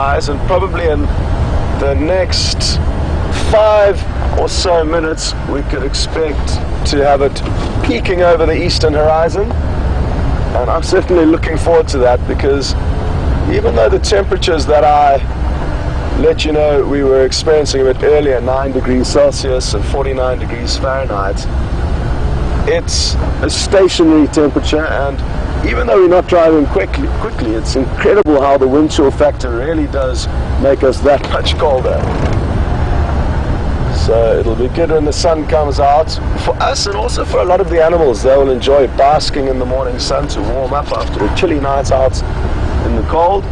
And probably in the next 5 or so minutes we could expect to have it peeking over the eastern horizon, and I'm certainly looking forward to that, because even though the temperatures that I let you know we were experiencing a bit earlier, 9 degrees Celsius and 49 degrees Fahrenheit, it's a stationary temperature, and even though we're not driving quickly, it's incredible how the wind chill factor really does make us that much colder. So it'll be good when the sun comes out for us, and also for a lot of the animals. They will enjoy basking in the morning sun to warm up after a chilly night out in the cold.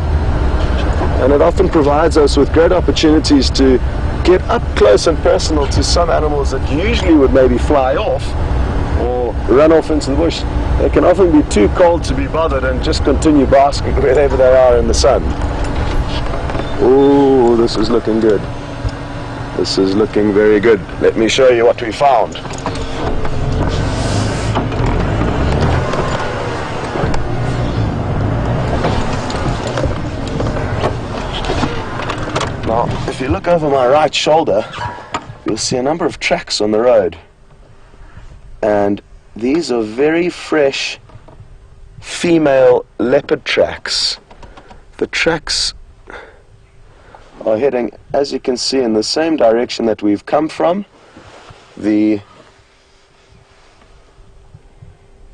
And it often provides us with great opportunities to get up close and personal to some animals that usually would maybe fly off or run off into the bush. They can often be too cold to be bothered and just continue basking wherever they are in the sun. Oh, this is looking good. This is looking very good. Let me show you what we found. Now, if you look over my right shoulder, you'll see a number of tracks on the road. And these are very fresh female leopard tracks. The tracks are heading, as you can see, in the same direction that we've come from. The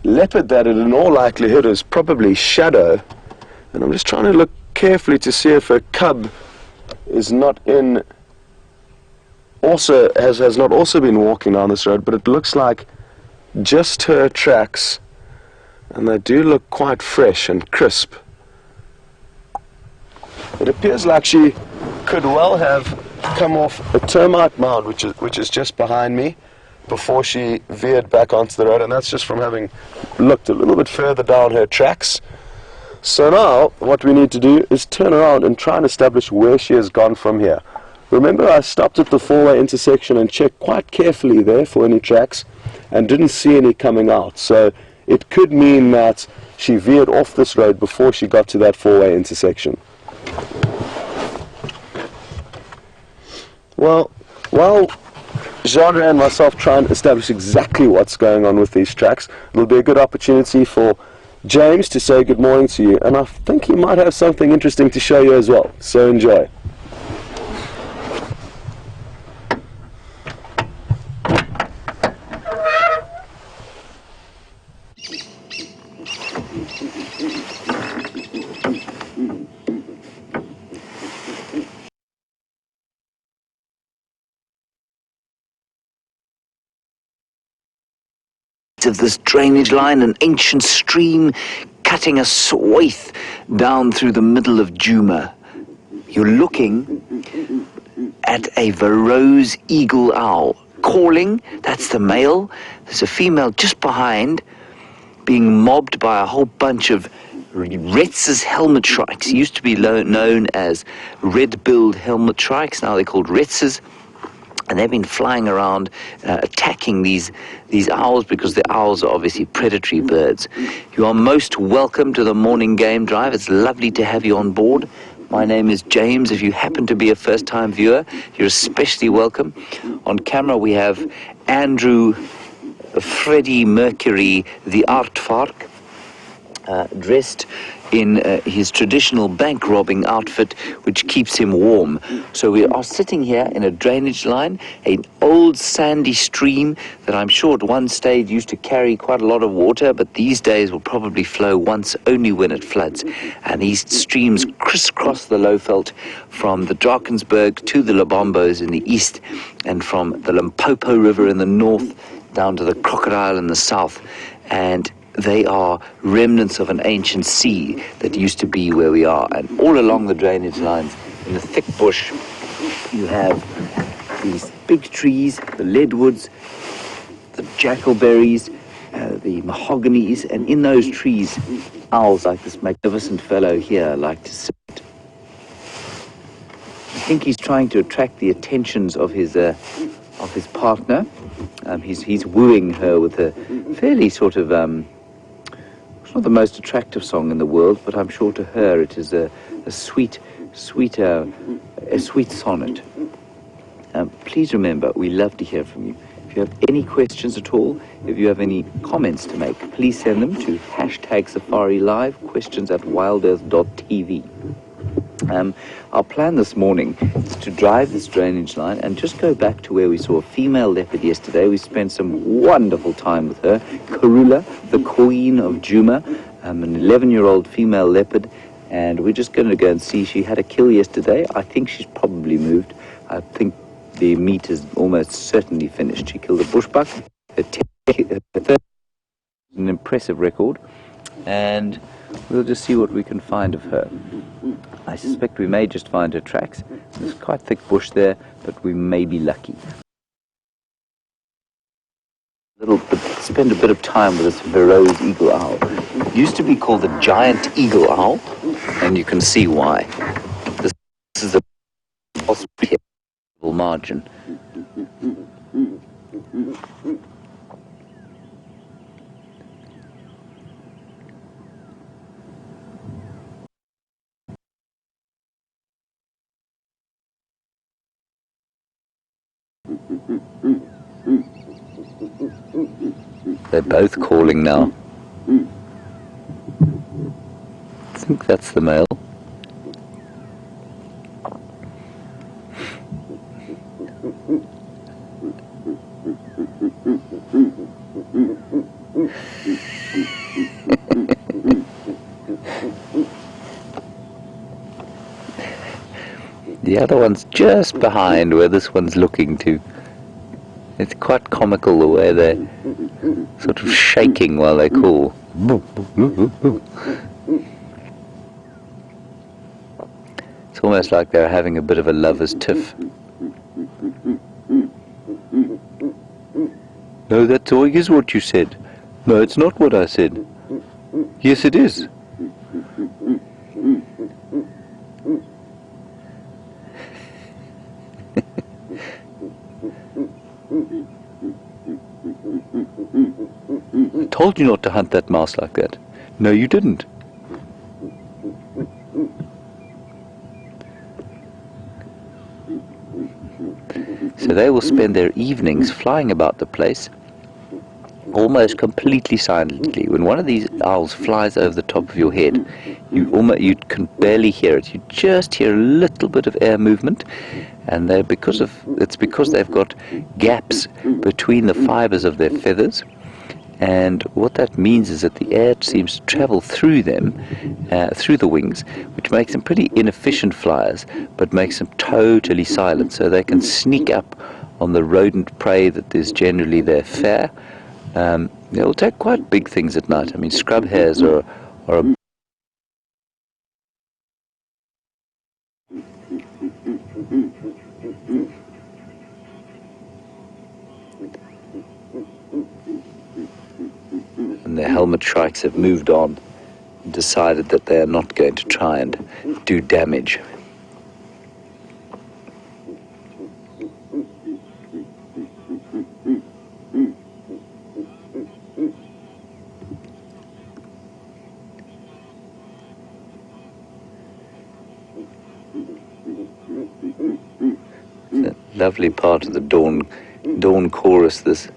leopard that in all likelihood is probably Shadow, and I'm just trying to look carefully to see if a cub is not in, also has not also been walking down this road, but it looks like just her tracks, and they do look quite fresh and crisp. It appears like she could well have come off a termite mound, which is just behind me, before she veered back onto the road, and that's just from having looked a little bit further down her tracks. So now what we need to do is turn around and try and establish where she has gone from here. Remember, I stopped at the four-way intersection and checked quite carefully there for any tracks and didn't see any coming out. So it could mean that she veered off this road before she got to that four-way intersection. Well, while Jean and myself try and establish exactly what's going on with these tracks, it'll be a good opportunity for James to say good morning to you, and I think he might have something interesting to show you as well, so enjoy. Of this drainage line, an ancient stream cutting a swath down through the middle of Djuma. You're looking at a Verreaux eagle owl calling. That's the male. There's a female just behind, being mobbed by a whole bunch of Retz's helmet shrikes. Used to be known as red-billed helmet shrikes. Now they're called Retz's. And they've been flying around attacking these owls, because the owls are obviously predatory birds. You are most welcome to the morning game drive. It's lovely to have you on board. My name is James. If you happen to be a first-time viewer, you're especially welcome. On camera we have Andrew Freddie Mercury, the aardvark, dressed in his traditional bank robbing outfit, which keeps him warm. So we are sitting here in a drainage line, an old sandy stream that I'm sure at one stage used to carry quite a lot of water, but these days will probably flow once only when it floods. And these streams crisscross the Lowveld from the Drakensberg to the Lubombo's in the east, and from the Limpopo River in the north down to the Crocodile in the south. And they are remnants of an ancient sea that used to be where we are. And all along the drainage lines, in the thick bush, you have these big trees, the leadwoods, the jackalberries, the mahoganies, and in those trees, owls like this magnificent fellow here like to sit. I think he's trying to attract the attentions of his partner. He's wooing her with a fairly sort of it's not the most attractive song in the world, but I'm sure to her it is a sweet a sweet sonnet. Please remember, we love to hear from you. If you have any questions at all, if you have any comments to make, please send them to #SafariLive, questions@wildearth.tv. Our plan this morning is to drive this drainage line and just go back to where we saw a female leopard yesterday. We spent some wonderful time with her. Karula, the queen of Juma, an 11-year-old female leopard, and we're just going to go and see. She had a kill yesterday. I think she's probably moved. I think the meat is almost certainly finished. She killed a bushbuck. Her third, an impressive record, and we'll just see what we can find of her. I suspect we may just find her tracks. There's quite thick bush there, but we may be lucky. Spend a bit of time with this Verreaux eagle owl. It used to be called the giant eagle owl, and you can see why. This is the possible margin. They're both calling now. I think that's the male. The other one's just behind where this one's looking to. It's quite comical the way they're sort of shaking while they call. It's almost like they're having a bit of a lover's tiff. No, that's always what you said. No, it's not what I said. Yes, it is. I told you not to hunt that mouse like that. No, you didn't. So they will spend their evenings flying about the place, almost completely silently. When one of these owls flies over the top of your head, you can barely hear it. You just hear a little bit of air movement, and it's because they've got gaps between the fibers of their feathers. And what that means is that the air seems to travel through them, through the wings, which makes them pretty inefficient flyers, but makes them totally silent, so they can sneak up on the rodent prey that is generally their fare. They'll take quite big things at night. I mean, scrub hares are a and the helmet shrikes have moved on and decided that they are not going to try and do damage. It's a lovely part of the dawn chorus, this.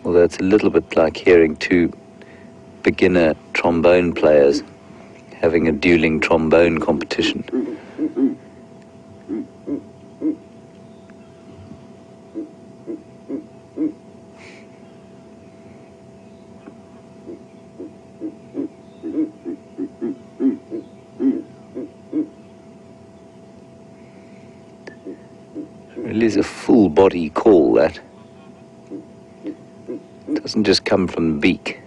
Although it's a little bit like hearing two beginner trombone players having a dueling trombone competition. It really is a full body call, that. Doesn't just come from the beak.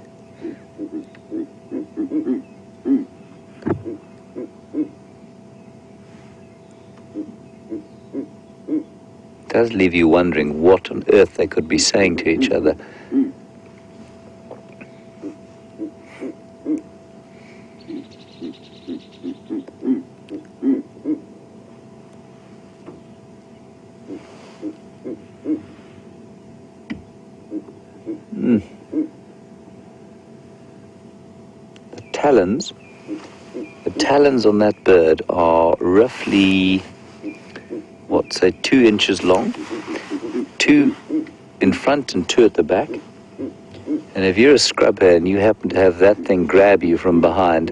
It does leave you wondering what on earth they could be saying to each other. The talons, the talons on that bird are roughly, say 2 inches long, 2 in front and 2 at the back. And if you're a scrub hare and you happen to have that thing grab you from behind,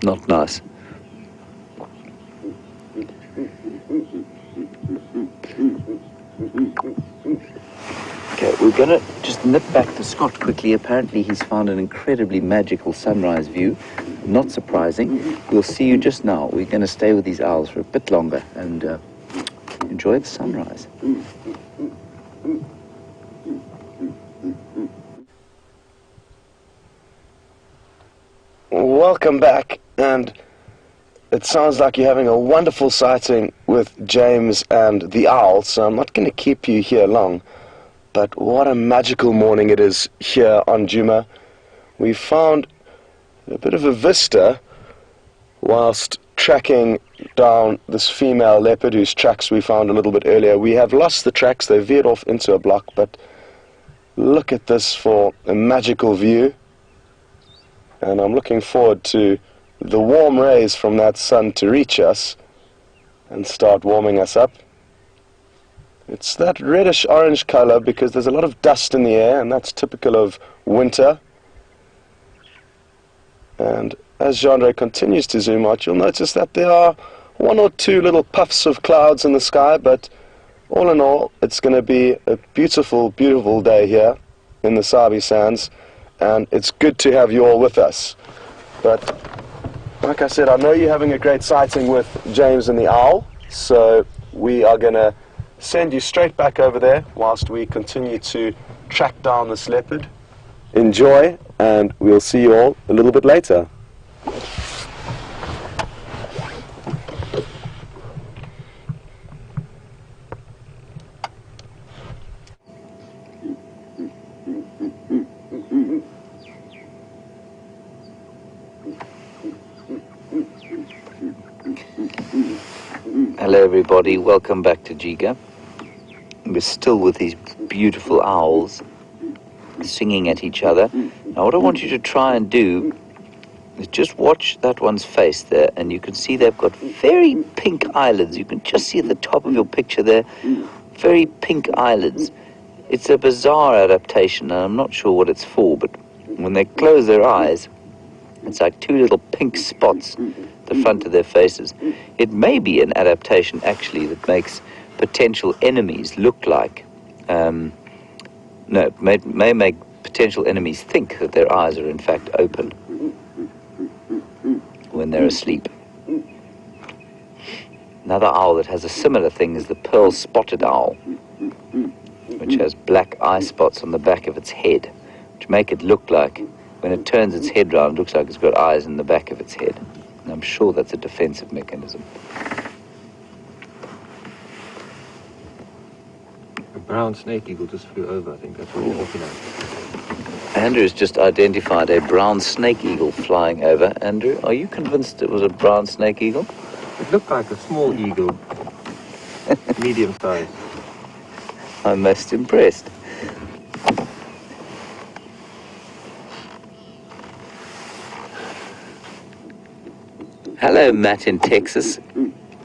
not nice. Okay, we're going to just nip back to Scott quickly. Apparently he's found an incredibly magical sunrise view. Not surprising. We'll see you just now. We're going to stay with these owls for a bit longer and enjoy the sunrise. Welcome back, and it sounds like you're having a wonderful sighting with James and the owl, so I'm not going to keep you here long. But what a magical morning it is here on Djuma. We found a bit of a vista whilst tracking down this female leopard whose tracks we found a little bit earlier. We have lost the tracks, they veered off into a block, but look at this for a magical view. And I'm looking forward to the warm rays from that sun to reach us and start warming us up. It's that reddish-orange color because there's a lot of dust in the air, and that's typical of winter. And as Jean-Andre continues to zoom out, you'll notice that there are 1 or 2 little puffs of clouds in the sky, but all in all, it's going to be a beautiful, beautiful day here in the Sabi Sands, and it's good to have you all with us. But like I said, I know you're having a great sighting with James and the owl, so we are going to send you straight back over there whilst we continue to track down this leopard. Enjoy, and we'll see you all a little bit later. Hello everybody, welcome back to Giga. We're still with these beautiful owls singing at each other. Now what I want you to try and do is just watch that one's face there, and you can see they've got very pink eyelids. You can just see at the top of your picture there, very pink eyelids. It's a bizarre adaptation, and I'm not sure what it's for, but when they close their eyes, it's like 2 little pink spots at the front of their faces. It may be an adaptation, actually, that makes potential enemies look like... may make potential enemies think that their eyes are in fact open when they're asleep. Another owl that has a similar thing is the pearl-spotted owl, which has black eye spots on the back of its head, which make it look like, when it turns its head round, it looks like it's got eyes in the back of its head. And I'm sure that's a defensive mechanism. A brown snake eagle just flew over. I think that's what you're looking at. Andrew's just identified a brown snake eagle flying over. Andrew, are you convinced it was a brown snake eagle? It looked like a small eagle, medium size. I'm most impressed. Hello, Matt in Texas.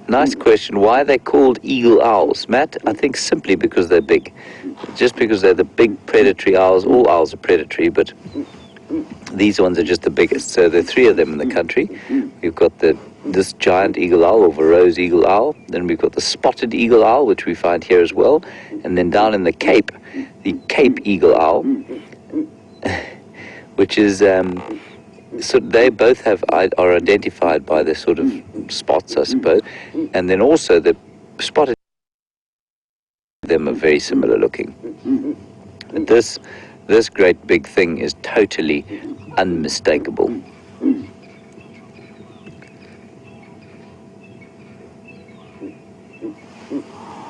Nice question. Why are they called eagle owls? Matt, I think simply because they're big. Just because they're the big predatory owls. All owls are predatory, but these ones are just the biggest. So there are 3 of them in the country. We've got this giant eagle owl, or Verreaux eagle owl. Then we've got the spotted eagle owl, which we find here as well. And then down in the Cape eagle owl, which is... so they both are identified by the sort of spots, I suppose, and then also the spotted them are very similar looking. But this great big thing is totally unmistakable.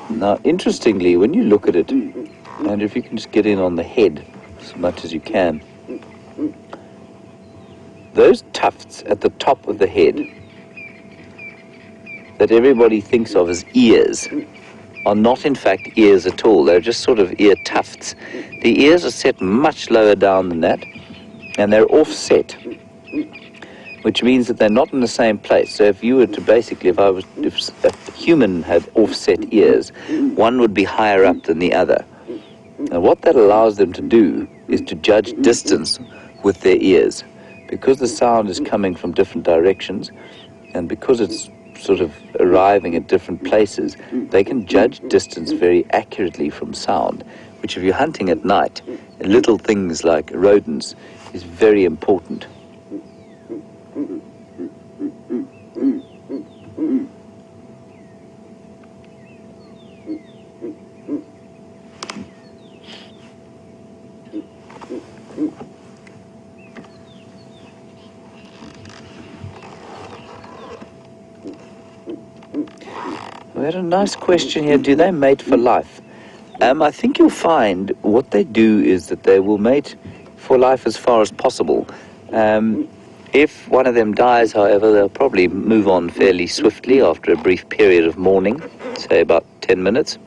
Now, interestingly, when you look at it, and if you can just get in on the head as much as you can, those tufts at the top of the head that everybody thinks of as ears are not in fact ears at all. They're just sort of ear tufts. The ears are set much lower down than that, and they're offset which means that they're not in the same place. So if you were to basically, if a human had offset ears, one would be higher up than the other. And what that allows them to do is to judge distance with their ears. Because the sound is coming from different directions, and because it's sort of arriving at different places, they can judge distance very accurately from sound, which if you're hunting at night, little things like rodents is very important. We had a nice question here. Do they mate for life? I think you'll find what they do is that they will mate for life as far as possible. If one of them dies, however, they'll probably move on fairly swiftly after a brief period of mourning, say about 10 minutes.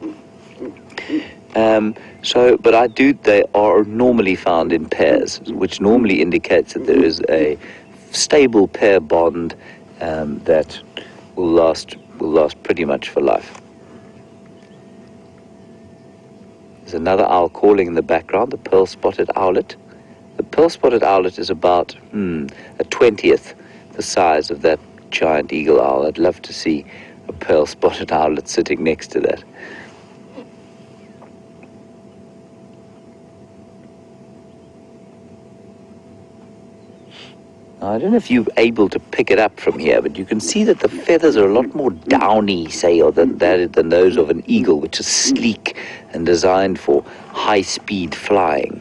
They are normally found in pairs, which normally indicates that there is a stable pair bond that will last pretty much for life. There's another owl calling in the background, the pearl-spotted owlet. The pearl-spotted owlet is about a 20th the size of that giant eagle owl. I'd love to see a pearl-spotted owlet sitting next to that. Now, I don't know if you're able to pick it up from here, but you can see that the feathers are a lot more downy, say, than those of an eagle, which is sleek and designed for high-speed flying.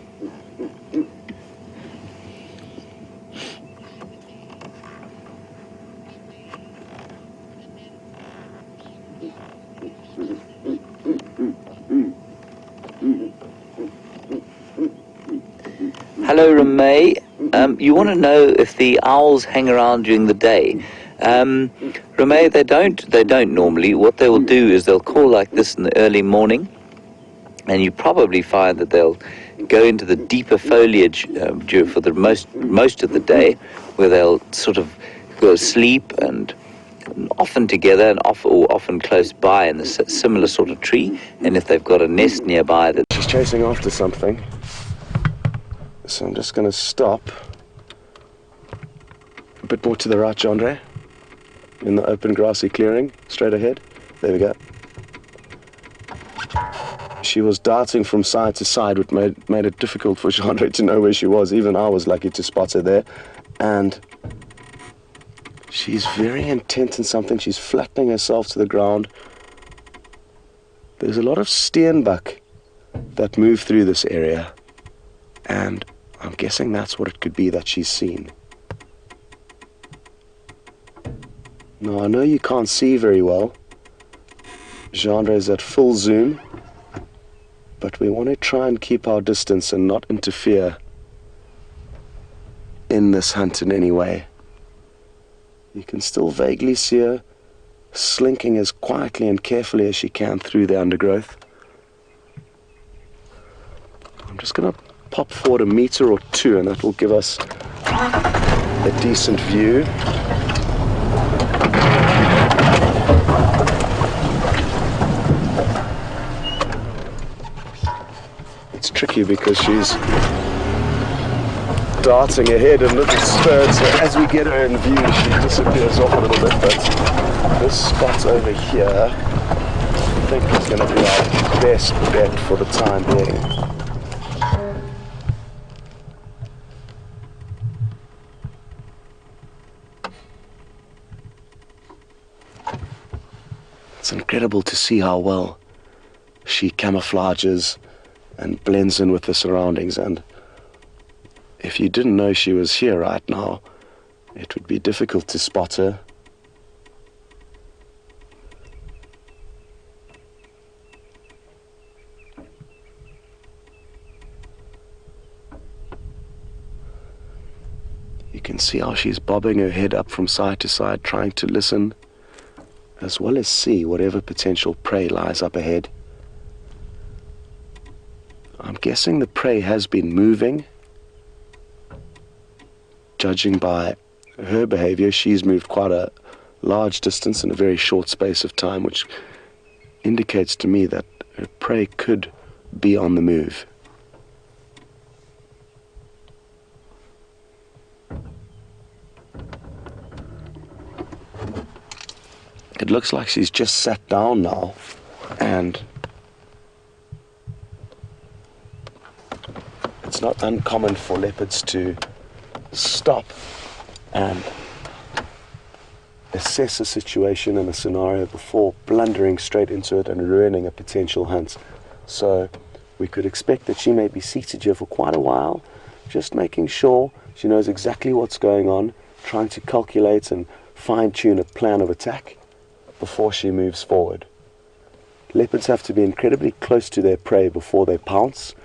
Hello, Ramay. You want to know if the owls hang around during the day? Ramay, they don't normally. What they will do is they'll call like this in the early morning, and you probably find that they'll go into the deeper foliage for the most of the day, where they'll sort of go sleep, and often together and often close by in a similar sort of tree. And if they've got a nest nearby, that She's chasing after something. So I'm just going to stop a bit more to the right, Jandre, in the open grassy clearing, straight ahead. There we go. She was darting from side to side, which made it difficult for Jandre to know where she was. Even I was lucky to spot her there. And she's very intent in something. She's flattening herself to the ground. There's a lot of steenbuck that move through this area, and I'm guessing that's what it could be that she's seen. Now, I know you can't see very well. Jandre is at full zoom, but we want to try and keep our distance and not interfere in this hunt in any way. You can still vaguely see her slinking as quietly and carefully as she can through the undergrowth. I'm just going to pop forward a meter or two, and that will give us a decent view. It's tricky because she's darting ahead in little spurts, so as we get her in view she disappears off a little bit, but this spot over here I think is going to be our best bet for the time being. It's incredible to see how well she camouflages and blends in with the surroundings, and if you didn't know she was here right now, it would be difficult to spot her. You can see how she's bobbing her head up from side to side, trying to listen as well as see whatever potential prey lies up ahead. I'm guessing the prey has been moving, judging by her behavior, she's moved quite a large distance in a very short space of time, which indicates to me that her prey could be on the move. It looks like she's just sat down now, and it's not uncommon for leopards to stop and assess a situation and a scenario before blundering straight into it and ruining a potential hunt. So we could expect that she may be seated here for quite a while, just making sure she knows exactly what's going on, trying to calculate and fine-tune a plan of attack before she moves forward. Leopards have to be incredibly close to their prey before they pounce.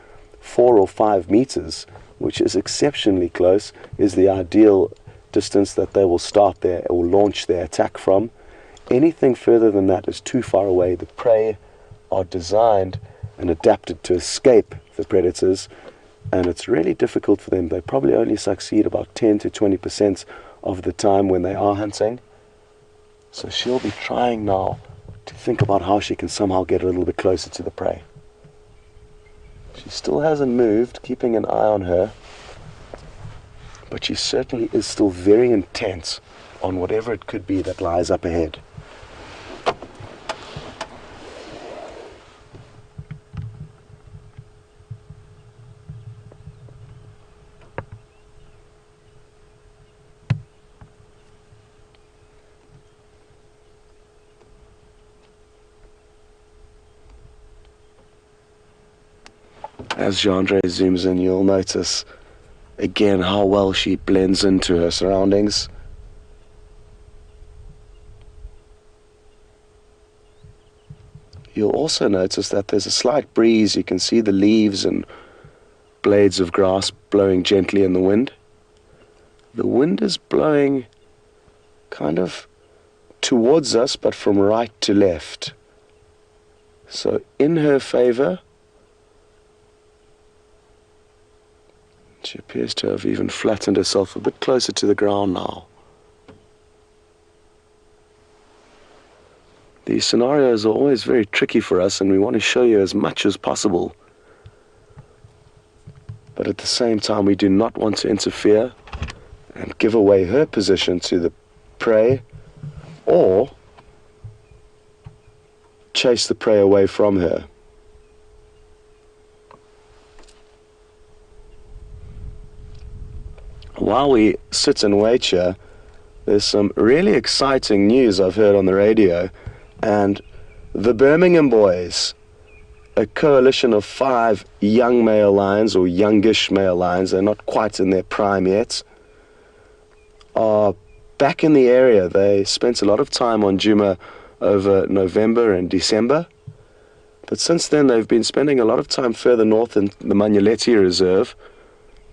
4 or 5 meters, which is exceptionally close, is the ideal distance that they will start their or launch their attack from. Anything further than that is too far away. The prey are designed and adapted to escape the predators, and it's really difficult for them. They probably only succeed about 10 to 20% of the time when they are hunting. So she'll be trying now to think about how she can somehow get a little bit closer to the prey. She still hasn't moved, keeping an eye on her, but she certainly is still very intent on whatever it could be that lies up ahead. As Jeandre zooms in, you'll notice again how well she blends into her surroundings. You'll also notice that there's a slight breeze. You can see the leaves and blades of grass blowing gently in the wind. The wind is blowing kind of towards us, but from right to left. So in her favor. She appears to have even flattened herself a bit closer to the ground now. These scenarios are always very tricky for us, and we want to show you as much as possible. But at the same time, we do not want to interfere and give away her position to the prey, or chase the prey away from her. While we sit and wait here, there's some really exciting news I've heard on the radio, and the Birmingham Boys, a coalition of 5 young male lions, or youngish male lions, they're not quite in their prime yet, are back in the area. They spent a lot of time on Djuma over November and December, but since then they've been spending a lot of time further north in the Manyeleti Reserve.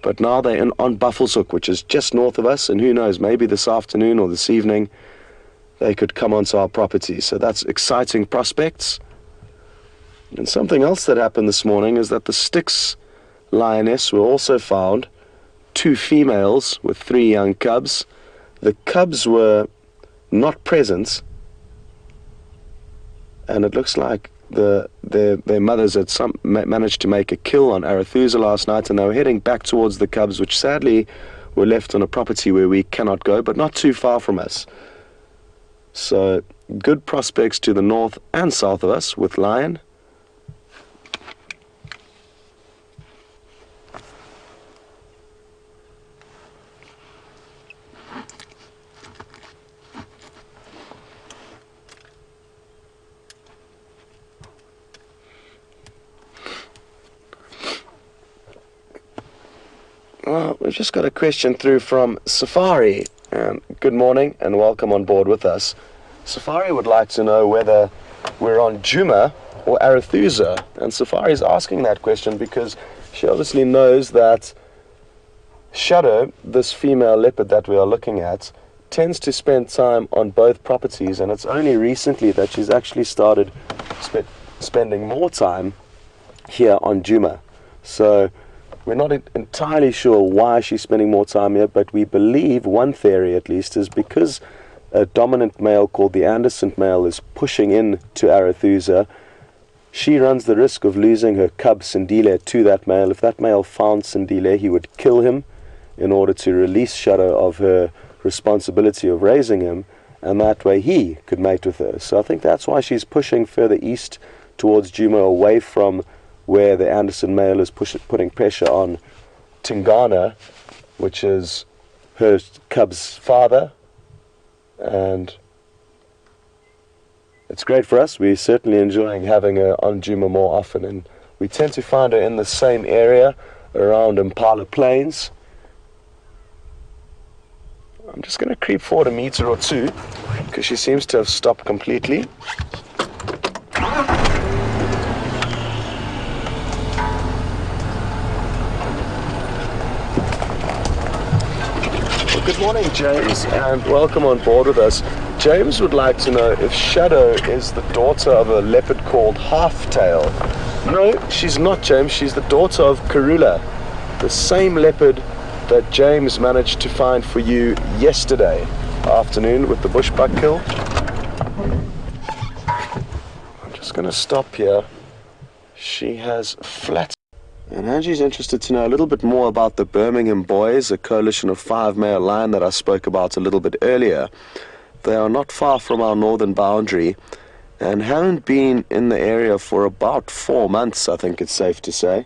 But now they're on Buffelshoek, which is just north of us, and who knows, maybe this afternoon or this evening they could come onto our property. So that's exciting prospects. And something else that happened this morning is that the Styx lioness were also found, 2 females with 3 young cubs. The cubs were not present, and it looks like their mothers had managed to make a kill on Arethusa last night, and they were heading back towards the cubs, which sadly were left on a property where we cannot go, but not too far from us. So good prospects to the north and south of us with lion. Well, we've just got a question through from Safari. Good morning and welcome on board with us. Safari would like to know whether we're on Djuma or Arethusa. And Safari is asking that question because she obviously knows that Shadow, this female leopard that we are looking at, tends to spend time on both properties, and it's only recently that she's actually started spending more time here on Djuma. So We're not entirely sure why she's spending more time here, but we believe, one theory at least, is because a dominant male called the Anderson male is pushing in to Arethusa. She runs the risk of losing her cub Sindile to that male. If that male found Sindile, he would kill him in order to release Shadow of her responsibility of raising him, and that way he could mate with her. So I think that's why she's pushing further east towards Djuma, away from where the Anderson male is putting pressure on Tingana, which is her cub's father. And it's great for us. We're certainly enjoying having her on Djuma more often, and we tend to find her in the same area around Impala Plains. I'm just going to creep forward a meter or two because she seems to have stopped completely. Well, good morning, James, and welcome on board with us. James would like to know if Shadow is the daughter of a leopard called Halftail. No, she's not, James. She's the daughter of Karula, the same leopard that James managed to find for you yesterday afternoon with the bushbuck kill. I'm just going to stop here. She has flat. And Angie's interested to know a little bit more about the Birmingham Boys, a coalition of 5 male lion that I spoke about a little bit earlier. They are not far from our northern boundary and haven't been in the area for about 4 months, I think it's safe to say.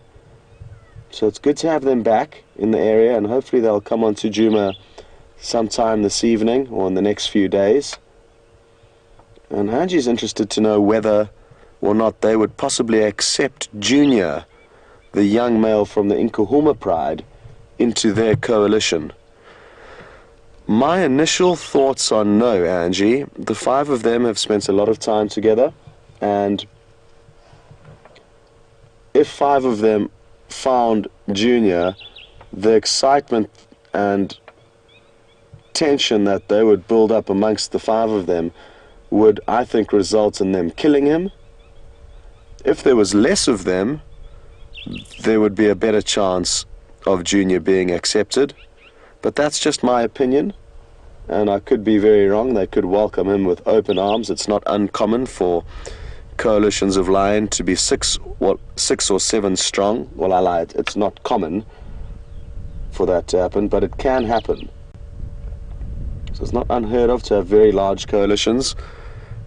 So it's good to have them back in the area, and hopefully they'll come on to Djuma sometime this evening or in the next few days. And Angie's interested to know whether or not they would possibly accept Junior, the young male from the Nkuhuma Pride, into their coalition. My initial thoughts are no, Angie. The 5 of them have spent a lot of time together, and if 5 of them found Junior, the excitement and tension that they would build up amongst the 5 of them would, I think, result in them killing him. If there was less of them, there would be a better chance of Junior being accepted. But that's just my opinion, and I could be very wrong. They could welcome him with open arms. It's not uncommon for coalitions of lion to be 6 or 7 strong. Well, I lied. It's not common for that to happen, but it can happen. So it's not unheard of to have very large coalitions,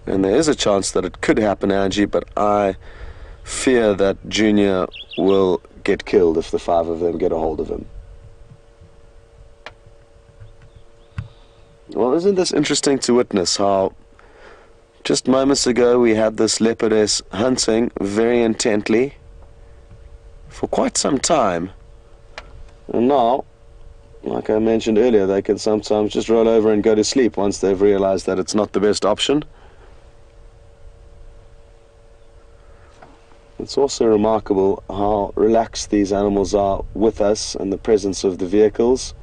and there is a chance that it could happen, Angie, but I fear that Junior will get killed if the 5 of them get a hold of him. Well, isn't this interesting to witness how just moments ago we had this leopardess hunting very intently for quite some time, and now, like I mentioned earlier, they can sometimes just roll over and go to sleep once they've realized that it's not the best option. It's also remarkable how relaxed these animals are with us in the presence of the vehicles.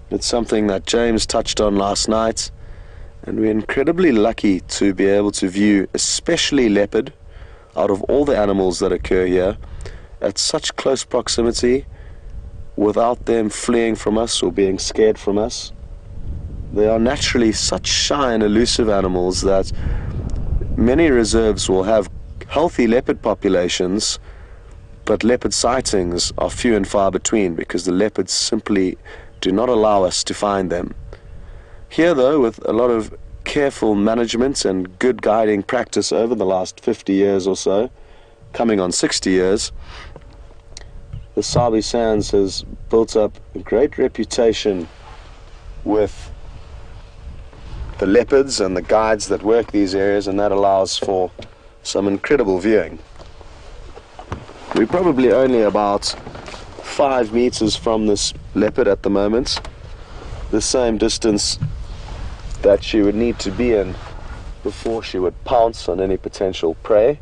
It's something that James touched on last night, and we're incredibly lucky to be able to view, especially leopard, out of all the animals that occur here, at such close proximity without them fleeing from us or being scared from us. They are naturally such shy and elusive animals that many reserves will have healthy leopard populations, but leopard sightings are few and far between because the leopards simply do not allow us to find them. Here, though, with a lot of careful management and good guiding practice over the last 50 years or so, coming on 60 years, the Sabi Sands has built up a great reputation with the leopards and the guides that work these areas, and that allows for some incredible viewing. We're probably only about 5 meters from this leopard at the moment, the same distance that she would need to be in before she would pounce on any potential prey.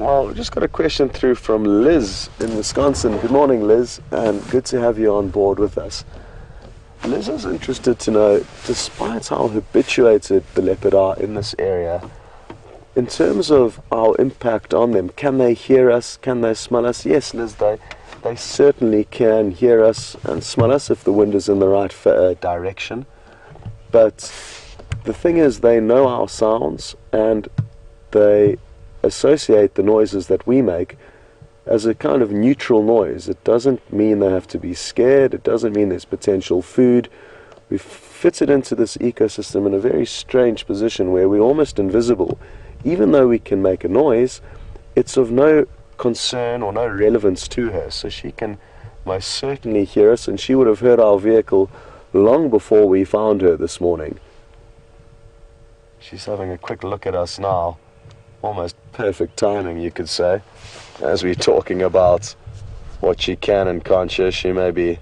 Well, we just got a question through from Liz in Wisconsin. Good morning, Liz, and good to have you on board with us. Liz is interested to know, despite how habituated the leopard are in this area, in terms of our impact on them, can they hear us? Can they smell us? Yes, Liz, they certainly can hear us and smell us if the wind is in the right direction. But the thing is, they know our sounds and they associate the noises that we make as a kind of neutral noise. It doesn't mean they have to be scared. It doesn't mean there's potential food. We've fitted into this ecosystem in a very strange position where we're almost invisible. Even though we can make a noise, it's of no concern or no relevance to her. So she can most certainly hear us, and she would have heard our vehicle long before we found her this morning. She's having a quick look at us now. Almost perfect timing, you could say. As we're talking about what she can and can't share, she may be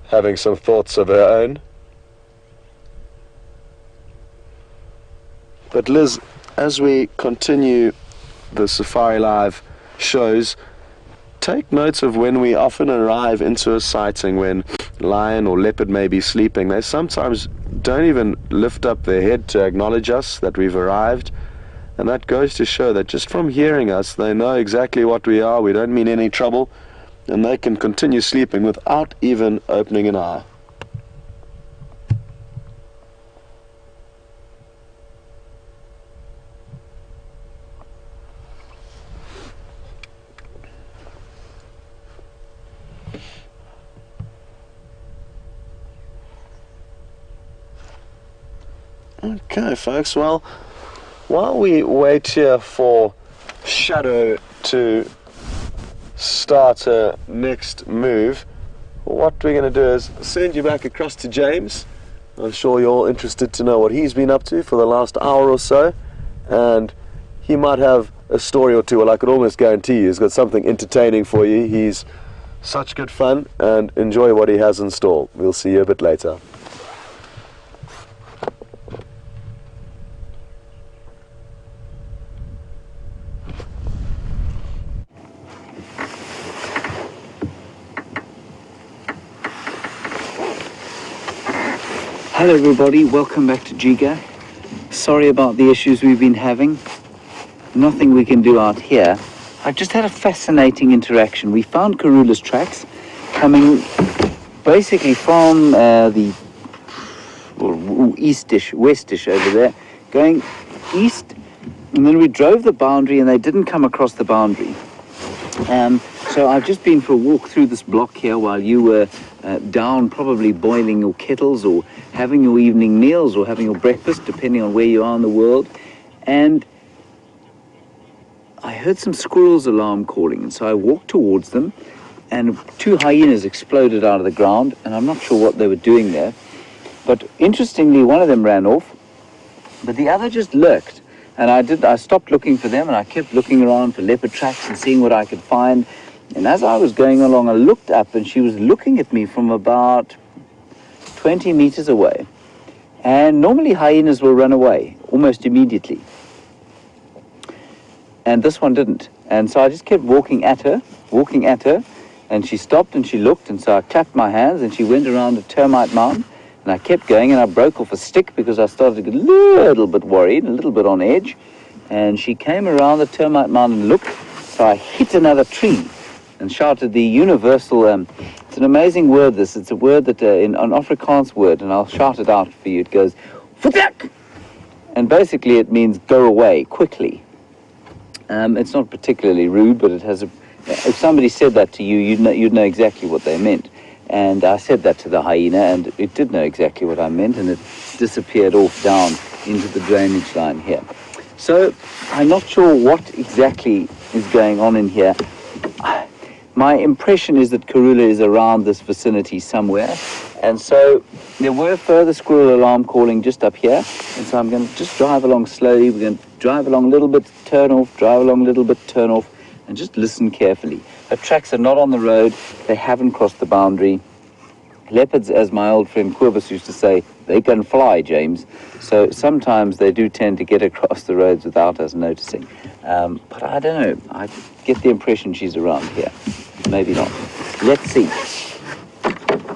having some thoughts of her own. But Liz, as we continue the Safari Live shows, take notes of when we often arrive into a sighting when lion or leopard may be sleeping. They sometimes don't even lift up their head to acknowledge us that we've arrived. And that goes to show that just from hearing us, they know exactly what we are. We don't mean any trouble, and they can continue sleeping without even opening an eye. Okay, folks, well, while we wait here for Shadow to start her next move, what we're going to do is send you back across to James. I'm sure you're all interested to know what he's been up to for the last hour or so, and he might have a story or two. Well, I could almost guarantee you he's got something entertaining for you. He's such good fun, and enjoy what he has in store. We'll see you a bit later. Hello everybody, welcome back to Giga. Sorry about the issues we've been having. Nothing we can do out here. I just had a fascinating interaction. We found Karula's tracks coming basically from the westish over there, going east, and then we drove the boundary and they didn't come across the boundary. So I've just been for a walk through this block here while you were down probably boiling your kettles or having your evening meals or having your breakfast, depending on where you are in the world. And I heard some squirrels alarm calling, and so I walked towards them, and 2 hyenas exploded out of the ground, and I'm not sure what they were doing there. But interestingly, one of them ran off, but the other just lurked. And I stopped looking for them, and I kept looking around for leopard tracks and seeing what I could find. And as I was going along, I looked up, and she was looking at me from about 20 meters away. And normally hyenas will run away almost immediately. And this one didn't. And so I just kept walking at her, and she stopped and she looked, and so I clapped my hands, and she went around a termite mound. And I kept going, and I broke off a stick because I started to get a little bit worried, a little bit on edge. And she came around the termite mound and looked, so I hit another tree and shouted the universal, it's an amazing word this, it's a word that, an Afrikaans word, and I'll shout it out for you. It goes, "Vertrek!" And basically it means go away, quickly. It's not particularly rude, but it has a, if somebody said that to you, you'd know exactly what they meant. And I said that to the hyena, and it did know exactly what I meant, and it disappeared off down into the drainage line here. So I'm not sure what exactly is going on in here. My impression is that Karula is around this vicinity somewhere, and so there were further squirrel alarm calling just up here, and so I'm going to just drive along slowly. We're going to drive along a little bit, turn off, drive along a little bit, turn off, and just listen carefully. Her tracks are not on the road. They haven't crossed the boundary. Leopards, as my old friend Quibus used to say, they can fly, James. So sometimes they do tend to get across the roads without us noticing. But I don't know. I get the impression she's around here. Maybe not. Let's see.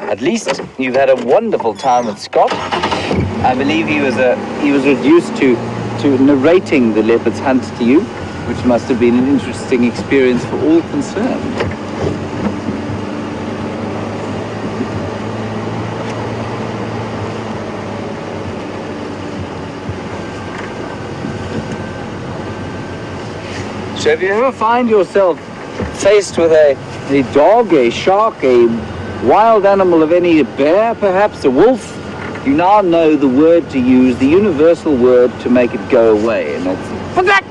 At least you've had a wonderful time with Scott. I believe he was reduced to narrating the leopard's hunt to you, which must have been an interesting experience for all concerned. So if you ever find yourself faced with a dog, a shark, a wild animal of any, a bear perhaps, a wolf, you now know the word to use, the universal word to make it go away, and that's "Fuck!"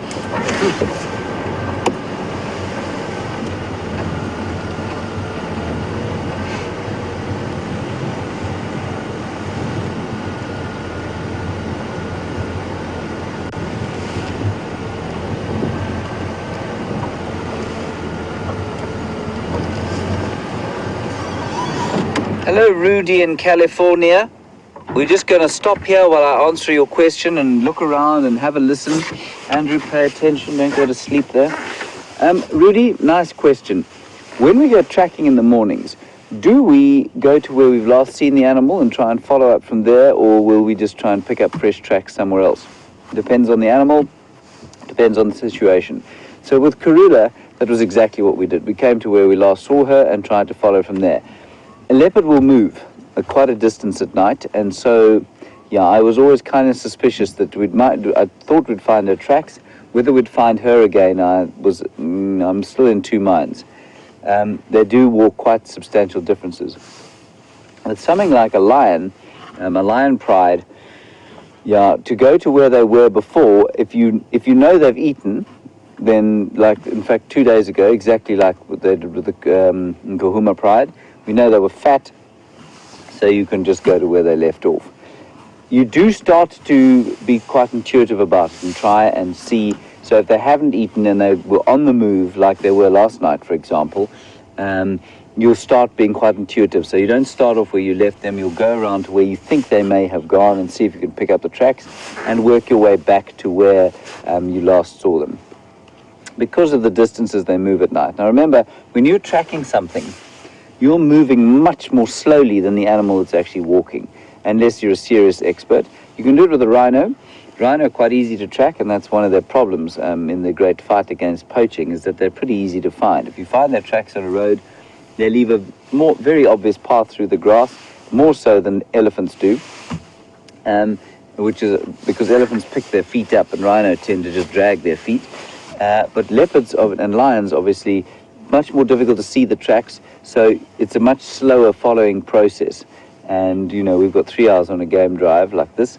Hello, Rudy in California. We're just going to stop here while I answer your question and look around and have a listen. Andrew, pay attention. Don't go to sleep there. Rudy, nice question. When we go tracking in the mornings, do we go to where we've last seen the animal and try and follow up from there, or will we just try and pick up fresh tracks somewhere else? Depends on the animal, depends on the situation. So with Karula, that was exactly what we did. We came to where we last saw her and tried to follow from there. A leopard will move quite a distance at night, and so, yeah, I was always kind of suspicious that I thought we'd find her tracks. Whether we'd find her again, I'm still in two minds. They do walk quite substantial differences. With something like a lion pride, yeah, to go to where they were before, if you know they've eaten, then, like, in fact, 2 days ago, exactly like what they did with the Kahuma pride, we know they were fat, so you can just go to where they left off. You do start to be quite intuitive about it and try and see. So if they haven't eaten and they were on the move, like they were last night, for example, you'll start being quite intuitive. So you don't start off where you left them. You'll go around to where you think they may have gone and see if you can pick up the tracks and work your way back to where you last saw them. Because of the distances they move at night. Now remember, when you're tracking something, you're moving much more slowly than the animal that's actually walking, unless you're a serious expert. You can do it with a rhino. Rhino are quite easy to track, and that's one of their problems in the great fight against poaching, is that they're pretty easy to find. If you find their tracks on a road, they leave a very obvious path through the grass, more so than elephants do, which is because elephants pick their feet up and rhino tend to just drag their feet. But leopards and lions, obviously, much more difficult to see the tracks, so it's a much slower following process. And, you know, we've got 3 hours on a game drive like this.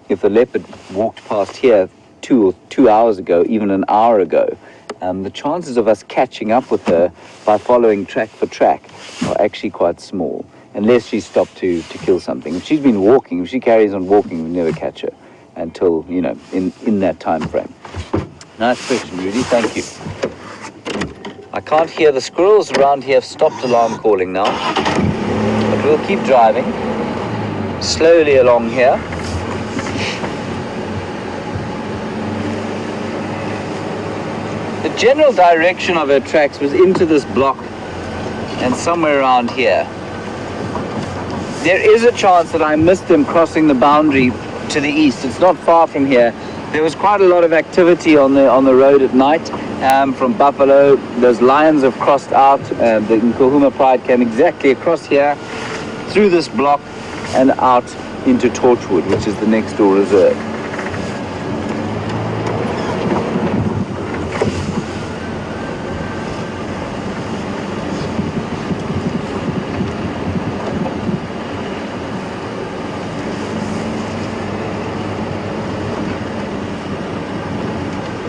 If the leopard walked past here 2 hours ago, even an hour ago, the chances of us catching up with her by following track for track are actually quite small, unless she stopped to kill something. If she's been walking, if she carries on walking, we'll never catch her until, you know, in that time frame. Nice question, Rudy. Thank you. I can't hear the squirrels around here have stopped alarm calling now, but we'll keep driving slowly along here. The general direction of her tracks was into this block and somewhere around here. There is a chance that I missed them crossing the boundary to the east. It's not far from here. There was quite a lot of activity on the road at night from buffalo. Those lions have crossed out. The Kahuma pride came exactly across here, through this block, and out into Torchwood, which is the next door reserve.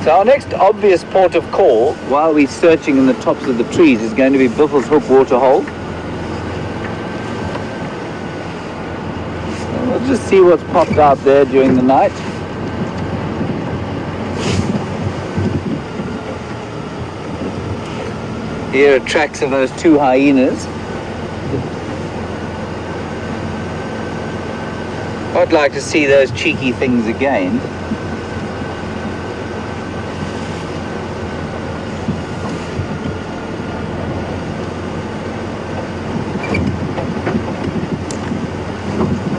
So our next obvious port of call, while we're searching in the tops of the trees, is going to be Buffels Hook Waterhole. And we'll just see what's popped out there during the night. Here are tracks of those two hyenas. I'd like to see those cheeky things again.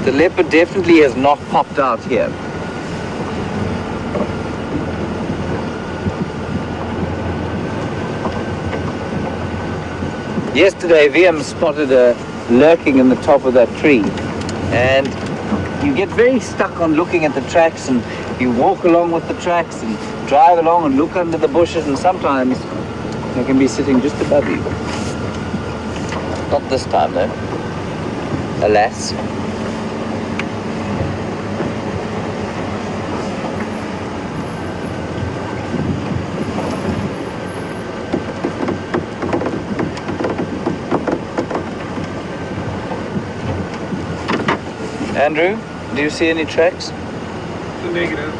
The leopard definitely has not popped out here. Yesterday, VM spotted a lurking in the top of that tree, and you get very stuck on looking at the tracks, and you walk along with the tracks and drive along and look under the bushes, and sometimes they can be sitting just above you. Not this time though, alas. Andrew, do you see any tracks? The negative.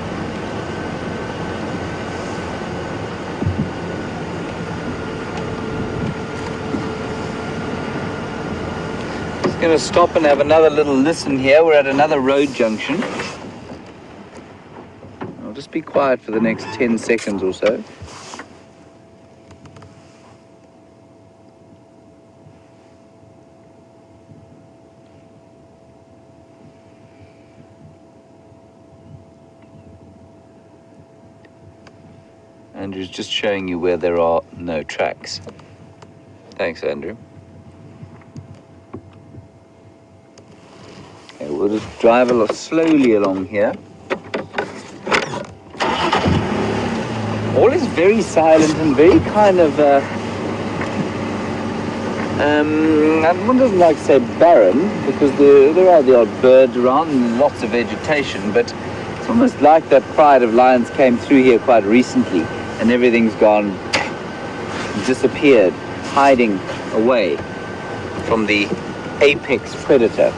Just going to stop and have another little listen here. We're at another road junction. I'll just be quiet for the next 10 seconds or so. Andrew's just showing you where there are no tracks. Thanks, Andrew. Okay, we'll just drive a lot slowly along here. All is very silent and very kind of, one doesn't like to say barren, because there are the odd birds around and lots of vegetation, but it's almost like that pride of lions came through here quite recently, and everything's gone, disappeared, hiding away from the apex predator.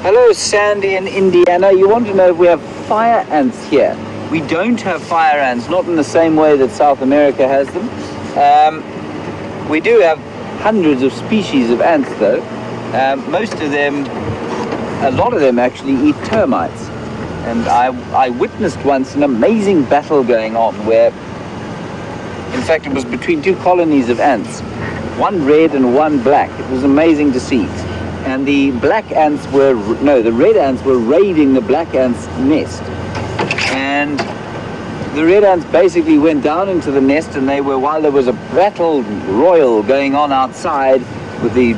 Hello, Sandy in Indiana. You want to know if we have fire ants here? We don't have fire ants, not in the same way that South America has them. We do have hundreds of species of ants, though. Most of them, a lot of them actually eat termites. And I witnessed once an amazing battle going on where, in fact, it was between two colonies of ants, one red and one black. It was amazing to see. And the black ants were, no, the red ants were raiding the black ants' nest. And the red ants basically went down into the nest, and they were, while there was a battle royal going on outside with the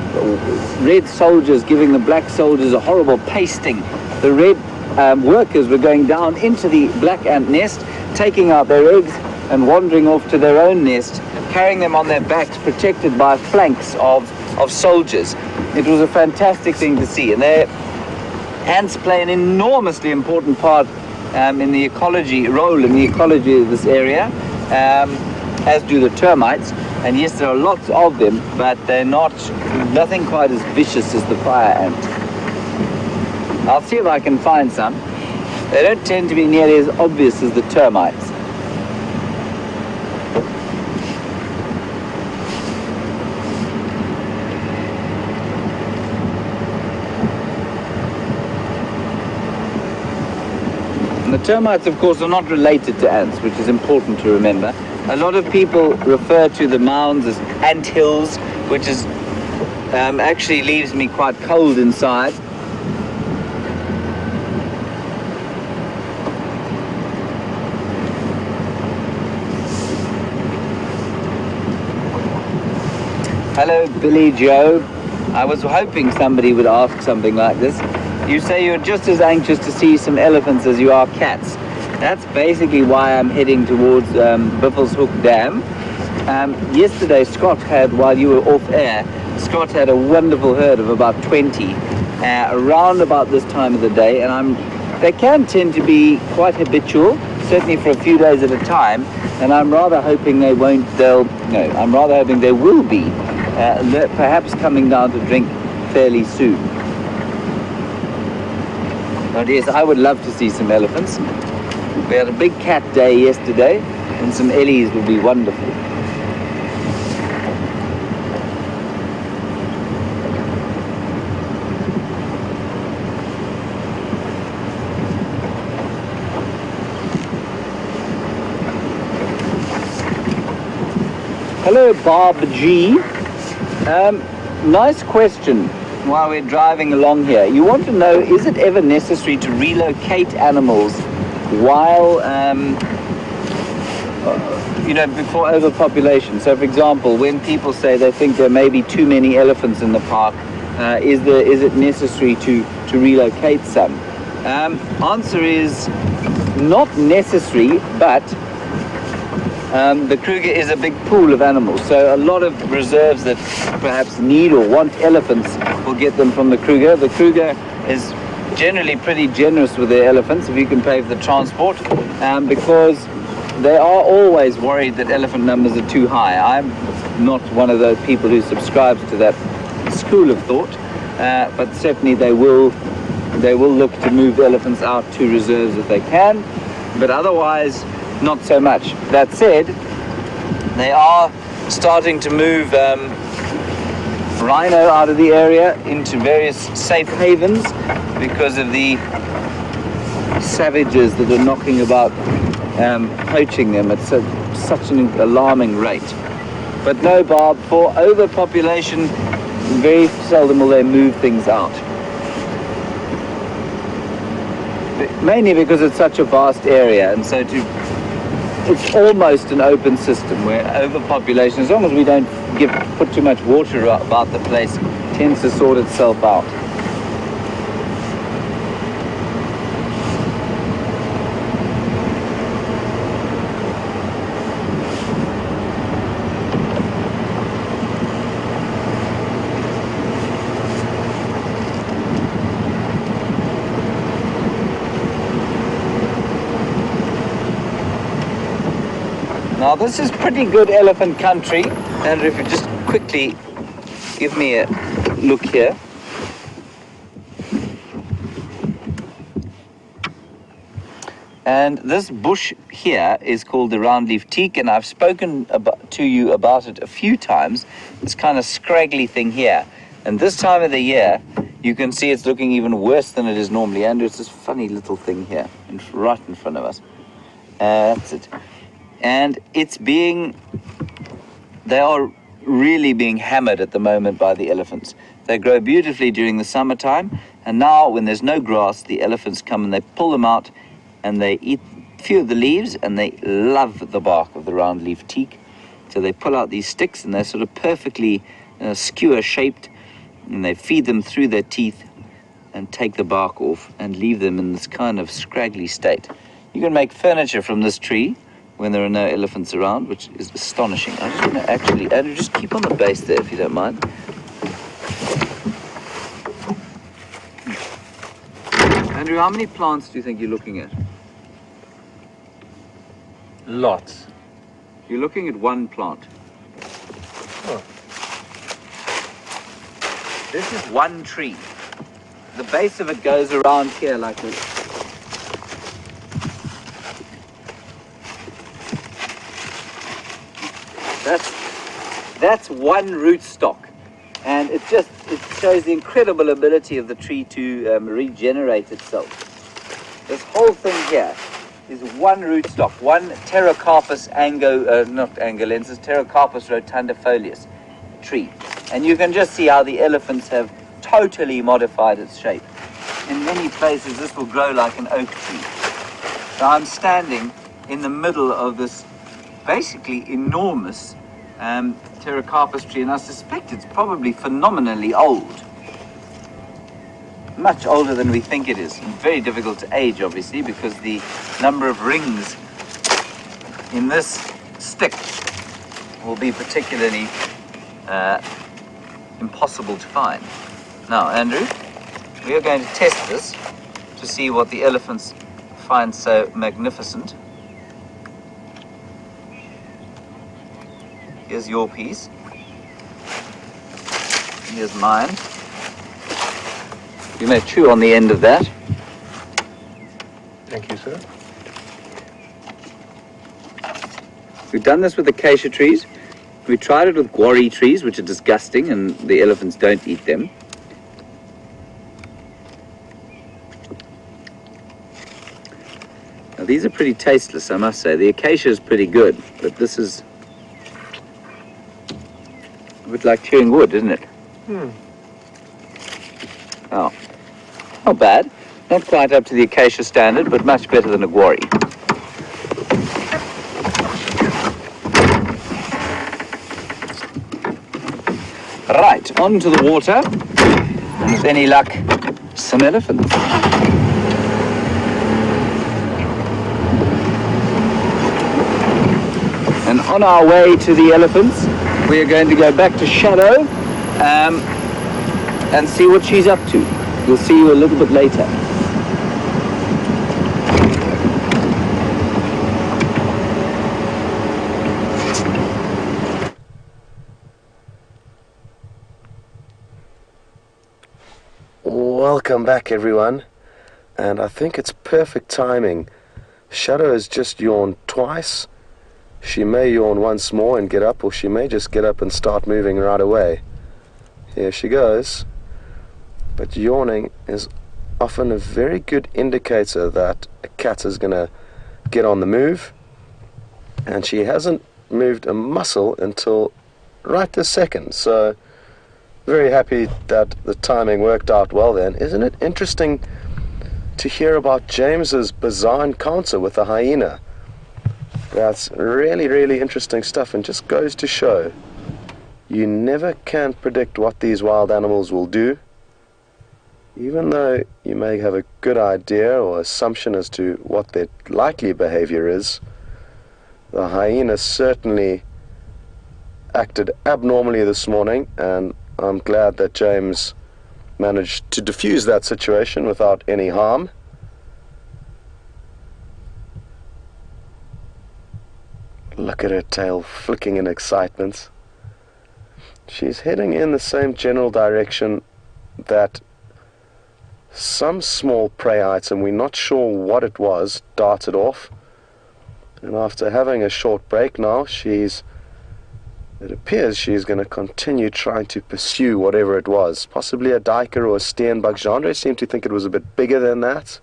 red soldiers giving the black soldiers a horrible pasting, the red workers were going down into the black ant nest, taking out their eggs and wandering off to their own nest, carrying them on their backs, protected by flanks of soldiers. It was a fantastic thing to see, and ants play an enormously important part in the ecology, role in the ecology of this area, as do the termites. And yes, there are lots of them, but they're nothing quite as vicious as the fire ant. I'll see if I can find some. They don't tend to be nearly as obvious as the termites. The termites, of course, are not related to ants, which is important to remember. A lot of people refer to the mounds as ant hills, which is actually leaves me quite cold inside. Hello, Billy Joe. I was hoping somebody would ask something like this. You say you're just as anxious to see some elephants as you are cats. That's basically why I'm heading towards Buffelshoek Dam. Yesterday, Scott had, while you were off air, Scott had a wonderful herd of about 20 around about this time of the day, and they can tend to be quite habitual, certainly for a few days at a time, and I'm rather hoping they will be perhaps coming down to drink fairly soon. But yes, I would love to see some elephants. We had a big cat day yesterday, and some ellies will be wonderful. Hello, Bob G. Nice question while we're driving along here. You want to know, is it ever necessary to relocate animals while, before overpopulation? So, for example, when people say they think there may be too many elephants in the park, is it necessary to relocate some? Answer is not necessary, but the Kruger is a big pool of animals, so a lot of reserves that perhaps need or want elephants will get them from the Kruger. The Kruger is generally pretty generous with their elephants if you can pay for the transport, because they are always worried that elephant numbers are too high. I'm not one of those people who subscribes to that school of thought, but certainly they will look to move elephants out to reserves if they can, but otherwise not so much. That said, they are starting to move rhino out of the area into various safe havens because of the savages that are knocking about poaching them at such an alarming rate. But no, Bob, for overpopulation, very seldom will they move things out. Mainly because it's such a vast area, and so it's almost an open system where overpopulation, as long as we don't put too much water about the place, tends to sort itself out. Now this is pretty good elephant country, and if you just quickly give me a look here. And this bush here is called the roundleaf teak, and I've spoken to you about it a few times. This kind of scraggly thing here. And this time of the year, you can see it's looking even worse than it is normally. And it's this funny little thing here, right in front of us. That's it. And they are really being hammered at the moment by the elephants. They grow beautifully during the summertime, and now when there's no grass, the elephants come and they pull them out and they eat a few of the leaves, and they love the bark of the roundleaf teak. So they pull out these sticks, and they're sort of perfectly skewer shaped, and they feed them through their teeth and take the bark off and leave them in this kind of scraggly state. You can make furniture from this tree when there are no elephants around, which is astonishing. I just want to actually, Andrew, just keep on the base there if you don't mind. Andrew, how many plants do you think you're looking at? Lots. You're looking at one plant. Oh. This is one tree. The base of it goes around here like this. That's one rootstock, and it shows the incredible ability of the tree to regenerate itself. This whole thing here is one rootstock, one Pterocarpus Pterocarpus rotundifolius tree, and you can just see how the elephants have totally modified its shape. In many places, this will grow like an oak tree. So I'm standing in the middle of this basically enormous Pterocarpus tree, and I suspect it's probably phenomenally old. Much older than we think it is. And very difficult to age, obviously, because the number of rings in this stick will be particularly impossible to find. Now, Andrew, we are going to test this to see what the elephants find so magnificent. Here's your piece. Here's mine. You may chew on the end of that. Thank you, sir. We've done this with acacia trees. We tried it with guarri trees, which are disgusting, and the elephants don't eat them. Now, these are pretty tasteless, I must say. The acacia is pretty good, but this is a bit like chewing wood, isn't it? Oh, not bad. Not quite up to the acacia standard, but much better than a guarri. Right, on to the water, and with any luck, some elephants. And on our way to the elephants, we are going to go back to Shadow and see what she's up to. We'll see you a little bit later. Welcome back, everyone, and I think it's perfect timing. Shadow has just yawned twice. She may yawn once more and get up, or she may just get up and start moving right away. Here she goes. But yawning is often a very good indicator that a cat is going to get on the move, and she hasn't moved a muscle until right this second, so very happy that the timing worked out well then. Isn't it interesting to hear about James's bizarre encounter with the hyena? That's really, really interesting stuff, and just goes to show you never can predict what these wild animals will do. Even though you may have a good idea or assumption as to what their likely behavior is, the hyena certainly acted abnormally this morning, and I'm glad that James managed to defuse that situation without any harm. Look at her tail flicking in excitement. She's heading in the same general direction that some small prey item, we're not sure what it was, darted off. And after having a short break now, it appears she's going to continue trying to pursue whatever it was. Possibly a duiker or a steenbok. Genre seemed to think it was a bit bigger than that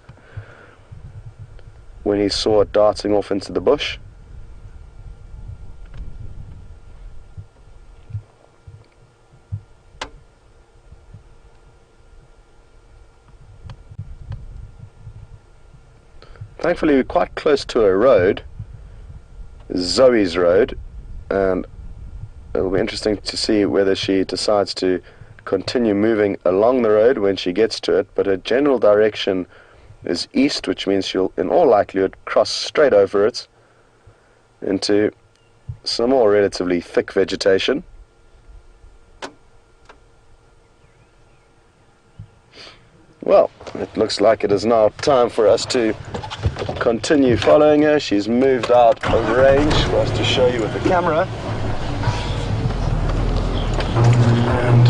when he saw it darting off into the bush. Thankfully, we're quite close to a road, Zoe's road, and it'll be interesting to see whether she decides to continue moving along the road when she gets to it, but her general direction is east, which means she'll in all likelihood cross straight over it into some more relatively thick vegetation. Well, it looks like it is now time for us to continue following her. She's moved out of range for us to show you with the camera. And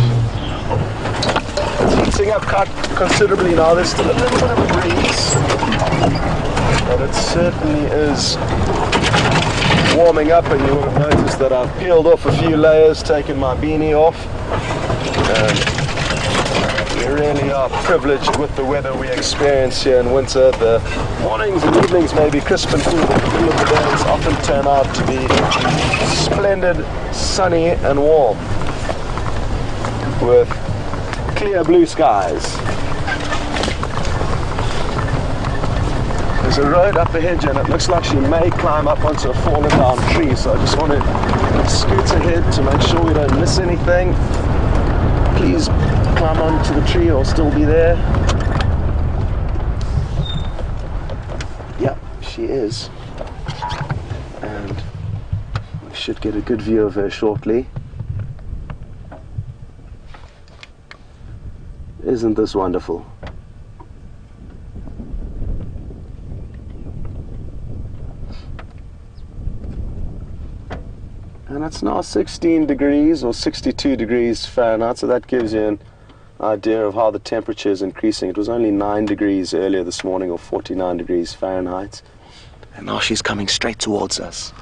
it's heating up quite considerably now. There's still a little bit of a breeze, but it certainly is warming up, and you will have noticed that I've peeled off a few layers, taken my beanie off, and we really are privileged with the weather we experience here in winter. The mornings and evenings may be crisp and cool, but the middle of the days often turn out to be splendid, sunny and warm, with clear blue skies. There's a road up ahead, and it looks like she may climb up onto a fallen down tree, so I just want to scoot ahead to make sure we don't miss anything. Please climb onto the tree or still be there. Yep, she is. And we should get a good view of her shortly. Isn't this wonderful? And it's now 16 degrees or 62 degrees Fahrenheit, so that gives you an idea of how the temperature is increasing. It was only 9 degrees earlier this morning, or 49 degrees Fahrenheit. And now she's coming straight towards us.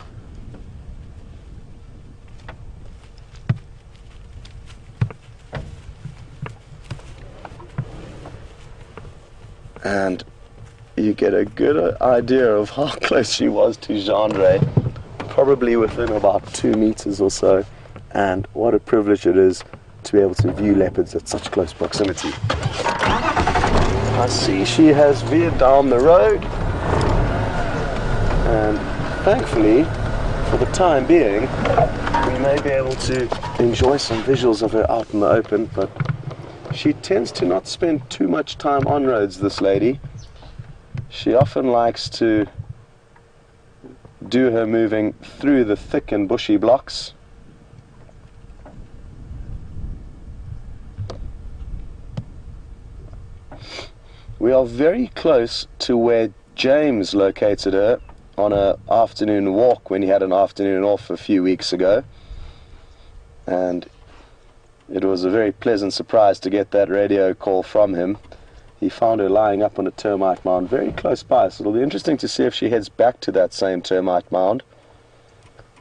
And you get a good idea of how close she was to Gendre, probably within about 2 meters or so. And what a privilege it is to be able to view leopards at such close proximity. I see she has veered down the road, and thankfully, for the time being, we may be able to enjoy some visuals of her out in the open, but she tends to not spend too much time on roads, this lady. She often likes to do her moving through the thick and bushy blocks. We are very close to where James located her on an afternoon walk when he had an afternoon off a few weeks ago. And it was a very pleasant surprise to get that radio call from him. He found her lying up on a termite mound very close by, so it'll be interesting to see if she heads back to that same termite mound.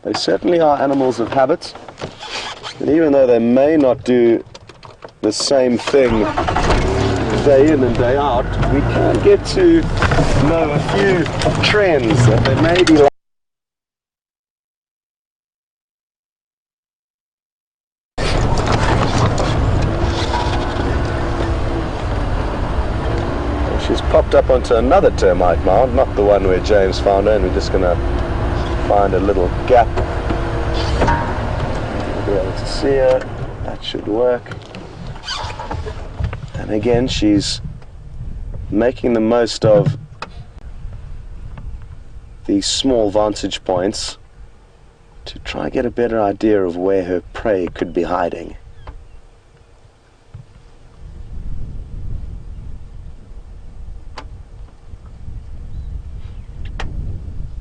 They certainly are animals of habit, and even though they may not do the same thing day in and day out, we can get to know a few trends that they may be like. She's popped up onto another termite mound, not the one where James found her, and we're just going to find a little gap. We'll be able to see her. That should work. And again, she's making the most of these small vantage points to try and get a better idea of where her prey could be hiding.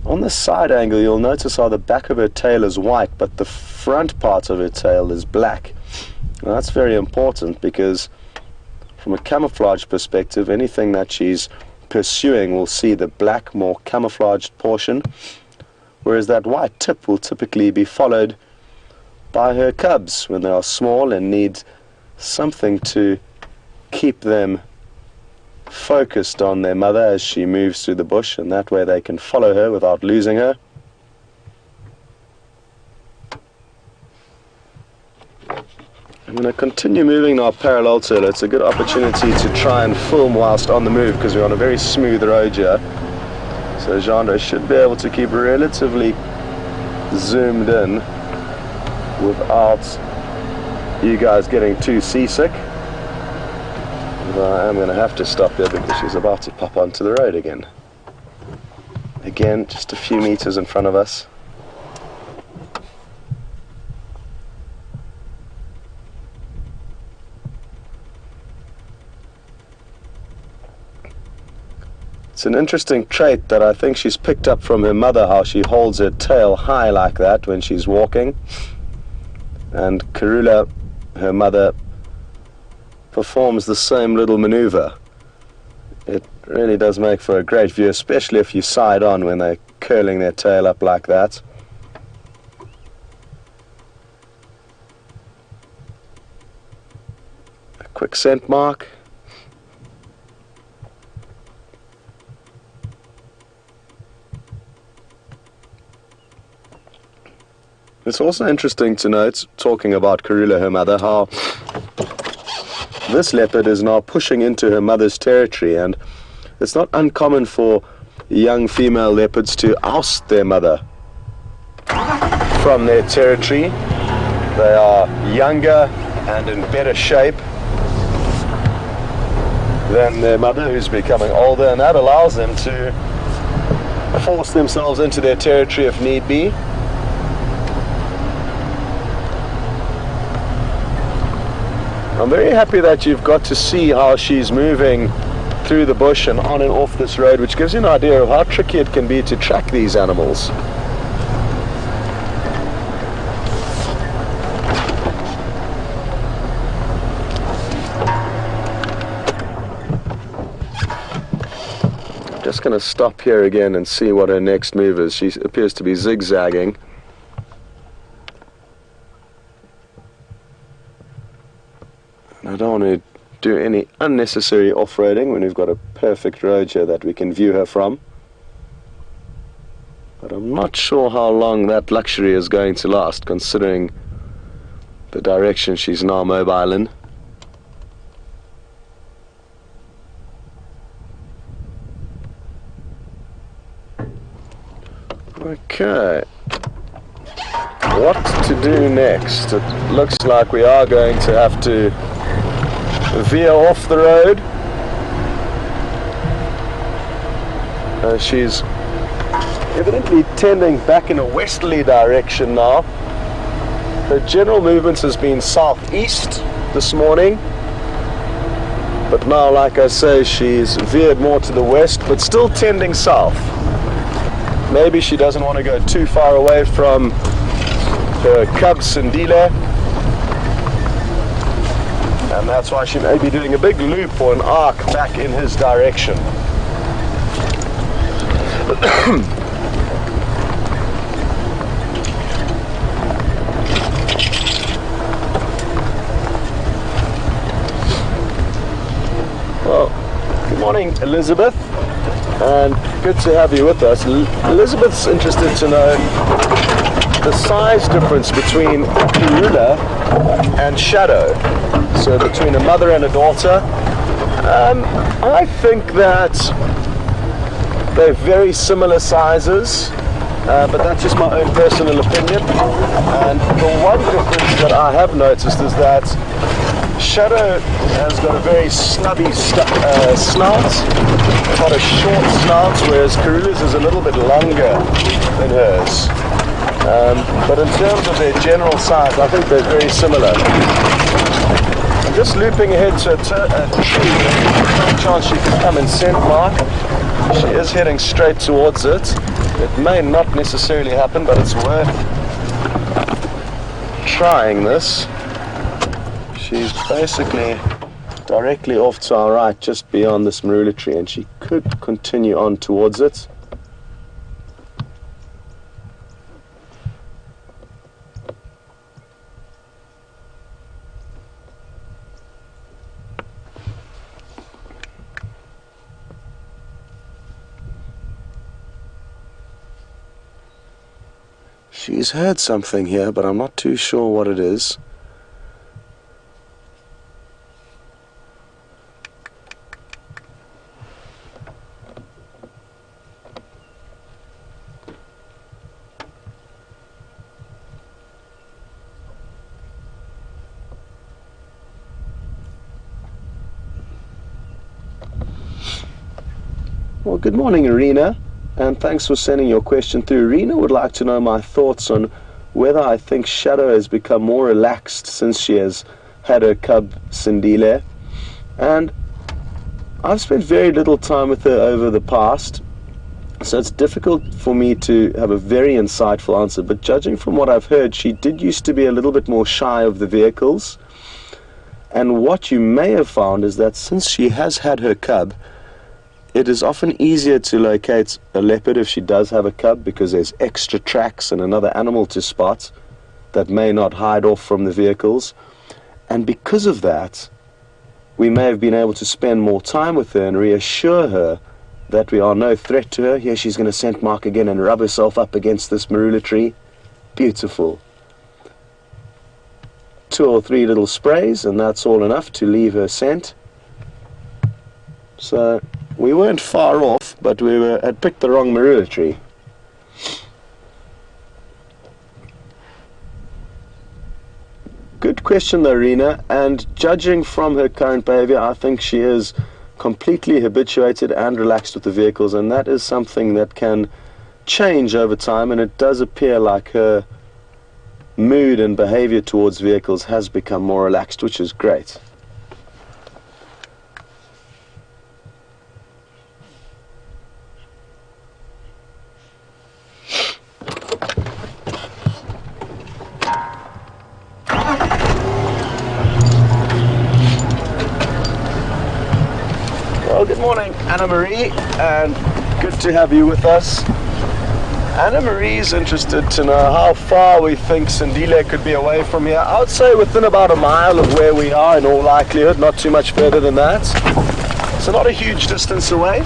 On the side angle, you'll notice how the back of her tail is white, but the front part of her tail is black. Now, that's very important because from a camouflage perspective, anything that she's pursuing will see the black, more camouflaged portion, whereas that white tip will typically be followed by her cubs when they are small and need something to keep them focused on their mother as she moves through the bush, and that way they can follow her without losing her. I'm going to continue moving now parallel to her. It's a good opportunity to try and film whilst on the move because we're on a very smooth road here. So Gendre should be able to keep relatively zoomed in without you guys getting too seasick. I am going to have to stop here because she's about to pop onto the road again. Again, just a few meters in front of us. It's an interesting trait that I think she's picked up from her mother, how she holds her tail high like that when she's walking. And Karula, her mother, performs the same little maneuver. It really does make for a great view, especially if you side on when they're curling their tail up like that. A quick scent mark. It's also interesting to note, talking about Karula, her mother, how this leopard is now pushing into her mother's territory, and it's not uncommon for young female leopards to oust their mother from their territory. They are younger and in better shape than their mother, who's becoming older, and that allows them to force themselves into their territory if need be. I'm very happy that you've got to see how she's moving through the bush and on and off this road, which gives you an idea of how tricky it can be to track these animals. Just going to stop here again and see what her next move is. She appears to be zigzagging. And I don't want to do any unnecessary off-roading when we've got a perfect road here that we can view her from. But I'm not sure how long that luxury is going to last, considering the direction she's now mobile in. Okay, what to do next? It looks like we are going to have to veer off the road. She's evidently tending back in a westerly direction now. Her general movements has been southeast this morning, but now, like I say, she's veered more to the west, but still tending south. Maybe she doesn't want to go too far away from her cub Sindile, and that's why she may be doing a big loop or an arc back in his direction. Well, good morning, Elizabeth, and good to have you with us. Elizabeth's interested to know the size difference between Karula and Shadow, so between a mother and a daughter. I think that they're very similar sizes, but that's just my own personal opinion. And the one difference that I have noticed is that Shadow has got a very snubby snout, quite a short snout, whereas Karula's is a little bit longer than hers. But in terms of their general size, I think they're very similar. I'm just looping ahead to a tree. There's no chance she can come and scent mark. She is heading straight towards it. It may not necessarily happen, but it's worth trying this. She's basically directly off to our right, just beyond this marula tree, and she could continue on towards it. She's heard something here, but I'm not too sure what it is. Well, good morning, Irina, and thanks for sending your question through. Irina would like to know my thoughts on whether I think Shadow has become more relaxed since she has had her cub Sindile. And I've spent very little time with her over the past, so it's difficult for me to have a very insightful answer, but judging from what I've heard, she did used to be a little bit more shy of the vehicles. And what you may have found is that since she has had her cub, it is often easier to locate a leopard if she does have a cub, because there's extra tracks and another animal to spot that may not hide off from the vehicles. And because of that, we may have been able to spend more time with her and reassure her that we are no threat to her. Here she's going to scent mark again and rub herself up against this marula tree. Beautiful. 2 or 3 little sprays, and that's all enough to leave her scent. So we weren't far off, but we had picked the wrong marula tree. Good question, though, Rena, and judging from her current behavior, I think she is completely habituated and relaxed with the vehicles, and that is something that can change over time, and it does appear like her mood and behavior towards vehicles has become more relaxed, which is great. Well, good morning, Anna Marie, and good to have you with us. Anna Marie's interested to know how far we think Sandile could be away from here. I would say within about a mile of where we are in all likelihood, not too much further than that. So not a huge distance away.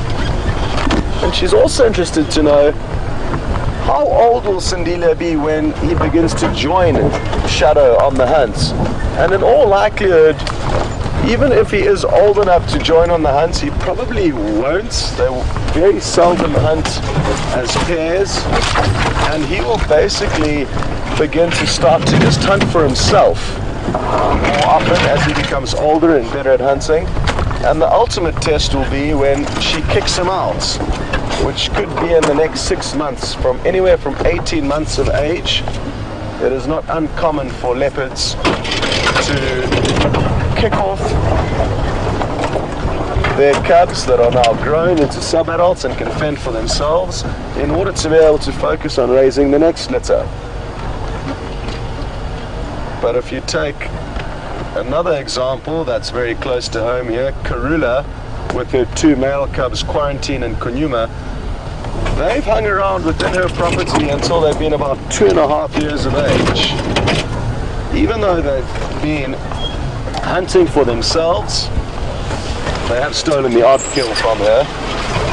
And she's also interested to know how old will Sandile be when he begins to join Shadow on the hunt. And in all likelihood, even if he is old enough to join on the hunt, he probably won't. They very seldom hunt as pairs, and he will basically begin to start to just hunt for himself more often as he becomes older and better at hunting. And the ultimate test will be when she kicks him out, which could be in the next 6 months, from anywhere from 18 months of age. It is not uncommon for leopards to kick off their cubs that are now grown into sub-adults and can fend for themselves in order to be able to focus on raising the next litter. But if you take another example that's very close to home here, Karula with her 2 male cubs, Quarantine and Kunyuma, they've hung around within her property until they've been about 2.5 years of age. Even though they've been hunting for themselves, they have stolen the odd kill from her,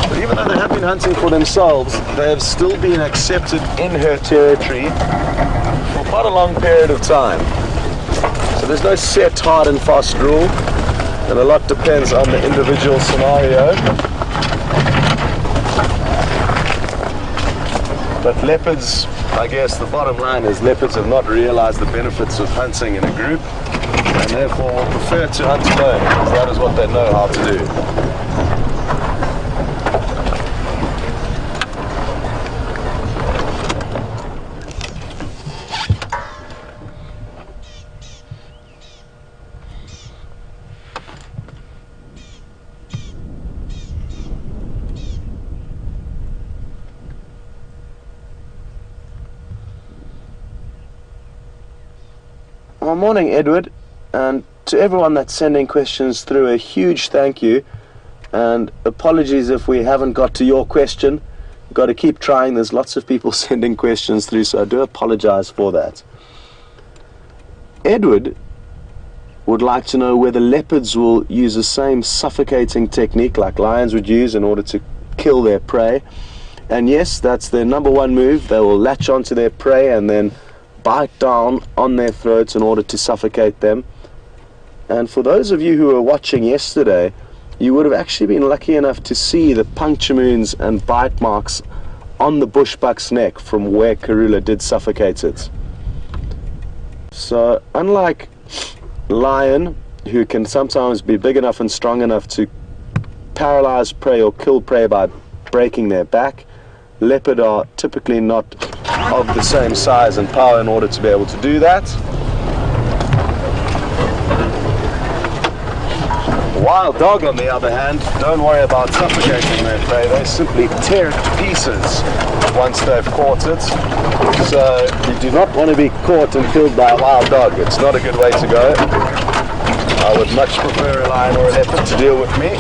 but even though they have been hunting for themselves, they have still been accepted in her territory for quite a long period of time. So there's no set, hard and fast rule, and a lot depends on the individual scenario. But leopards, I guess the bottom line is leopards have not realized the benefits of hunting in a group, and therefore prefer to hunt alone, because that is what they know how to do. Well, morning, Edward, and to everyone that's sending questions through, a huge thank you, and apologies if we haven't got to your question. We've got to keep trying. There's lots of people sending questions through, so I do apologize for that. Edward would like to know whether leopards will use the same suffocating technique like lions would use in order to kill their prey. And yes, that's their number one move. They will latch onto their prey and then bite down on their throats in order to suffocate them. And for those of you who were watching yesterday, you would have actually been lucky enough to see the puncture wounds and bite marks on the bushbuck's neck from where Karula did suffocate it. So unlike lion, who can sometimes be big enough and strong enough to paralyze prey or kill prey by breaking their back, leopard are typically not of the same size and power in order to be able to do that. Wild dog, on the other hand, don't worry about suffocating their prey. They simply tear it to pieces once they've caught it. So you do not want to be caught and killed by a wild dog. It's not a good way to go. I would much prefer a lion or a leopard to deal with me.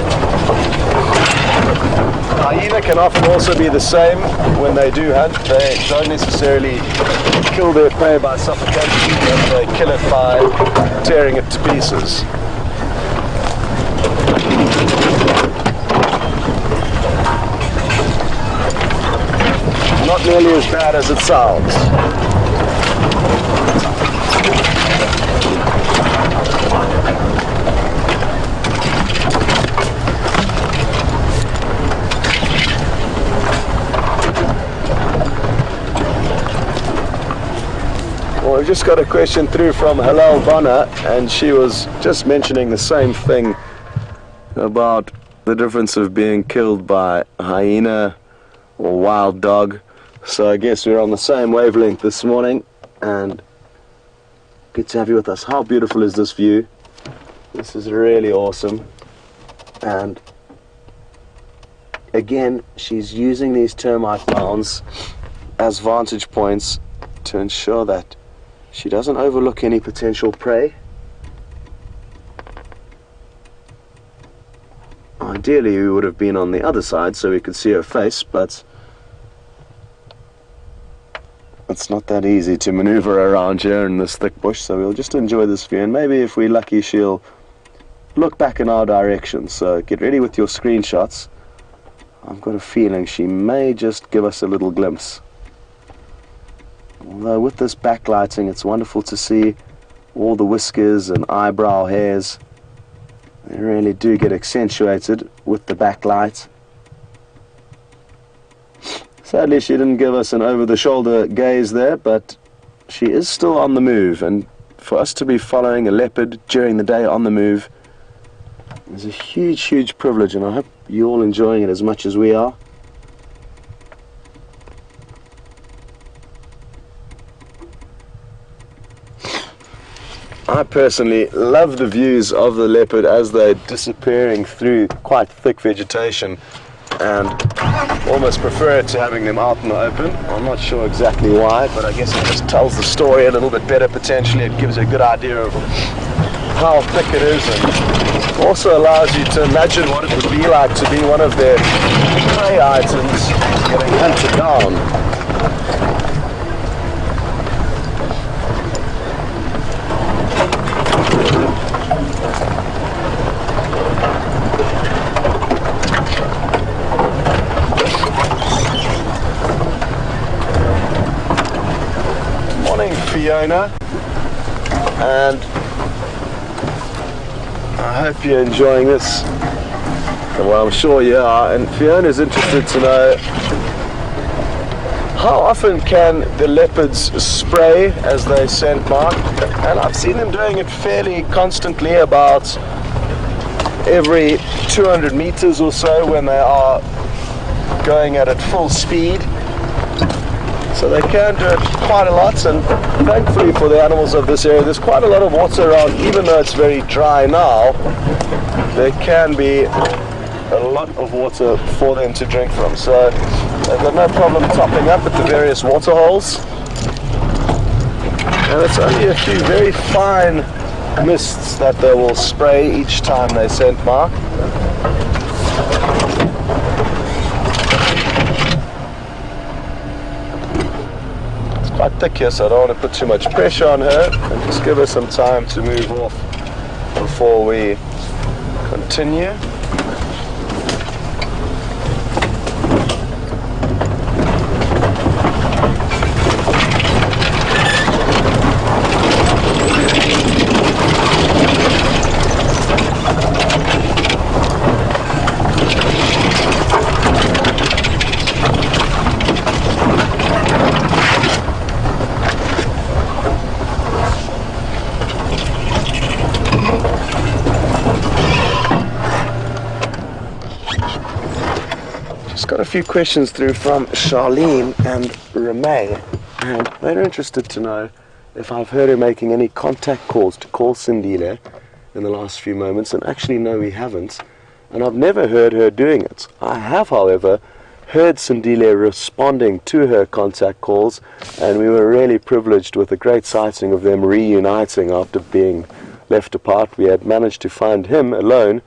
Hyena can often also be the same when they do hunt. They don't necessarily kill their prey by suffocation, but they kill it by tearing it to pieces. Not nearly as bad as it sounds. Well, we've just got a question through from Halal Bonner, and she was just mentioning the same thing about the difference of being killed by a hyena or wild dog. So I guess we're on the same wavelength this morning, and good to have you with us. How beautiful is this view? This is really awesome. And again, she's using these termite mounds as vantage points to ensure that she doesn't overlook any potential prey. Oh Ideally we would have been on the other side so we could see her face, but it's not that easy to maneuver around here in this thick bush, so we'll just enjoy this view, and maybe if we're lucky she'll look back in our direction. So get ready with your screenshots. I've got a feeling she may just give us a little glimpse. Although with this backlighting, it's wonderful to see all the whiskers and eyebrow hairs. They really do get accentuated with the backlight. Sadly, she didn't give us an over-the-shoulder gaze there, but she is still on the move, and for us to be following a leopard during the day on the move is a huge, huge privilege, and I hope you're all enjoying it as much as we are. I personally love the views of the leopard as they're disappearing through quite thick vegetation, and almost prefer it to having them out in the open. I'm not sure exactly why, but I guess it just tells the story a little bit better potentially. It gives you a good idea of how thick it is, and also allows you to imagine what it would be like to be one of their prey items getting hunted down. Fiona, and I hope you're enjoying this. Well, I'm sure you are, and Fiona's interested to know how often can the leopards spray as they scent mark, and I've seen them doing it fairly constantly, about every 200 meters or so when they are going at it full speed. So they can do it quite a lot, and thankfully for the animals of this area, there's quite a lot of water around. Even though it's very dry now, there can be a lot of water for them to drink from. So they've got no problem topping up at the various water holes. And it's only a few very fine mists that they will spray each time they scent mark. Quite thick here, so I don't want to put too much pressure on her, and just give her some time to move off before we continue. Got a few questions through from Charlene and Verreaux, and they're interested to know if I've heard her making any contact calls to call Sindile in the last few moments, and actually no, we haven't, and I've never heard her doing it. I have, however, heard Sindile responding to her contact calls, and we were really privileged with a great sighting of them reuniting after being left apart. We had managed to find him alone,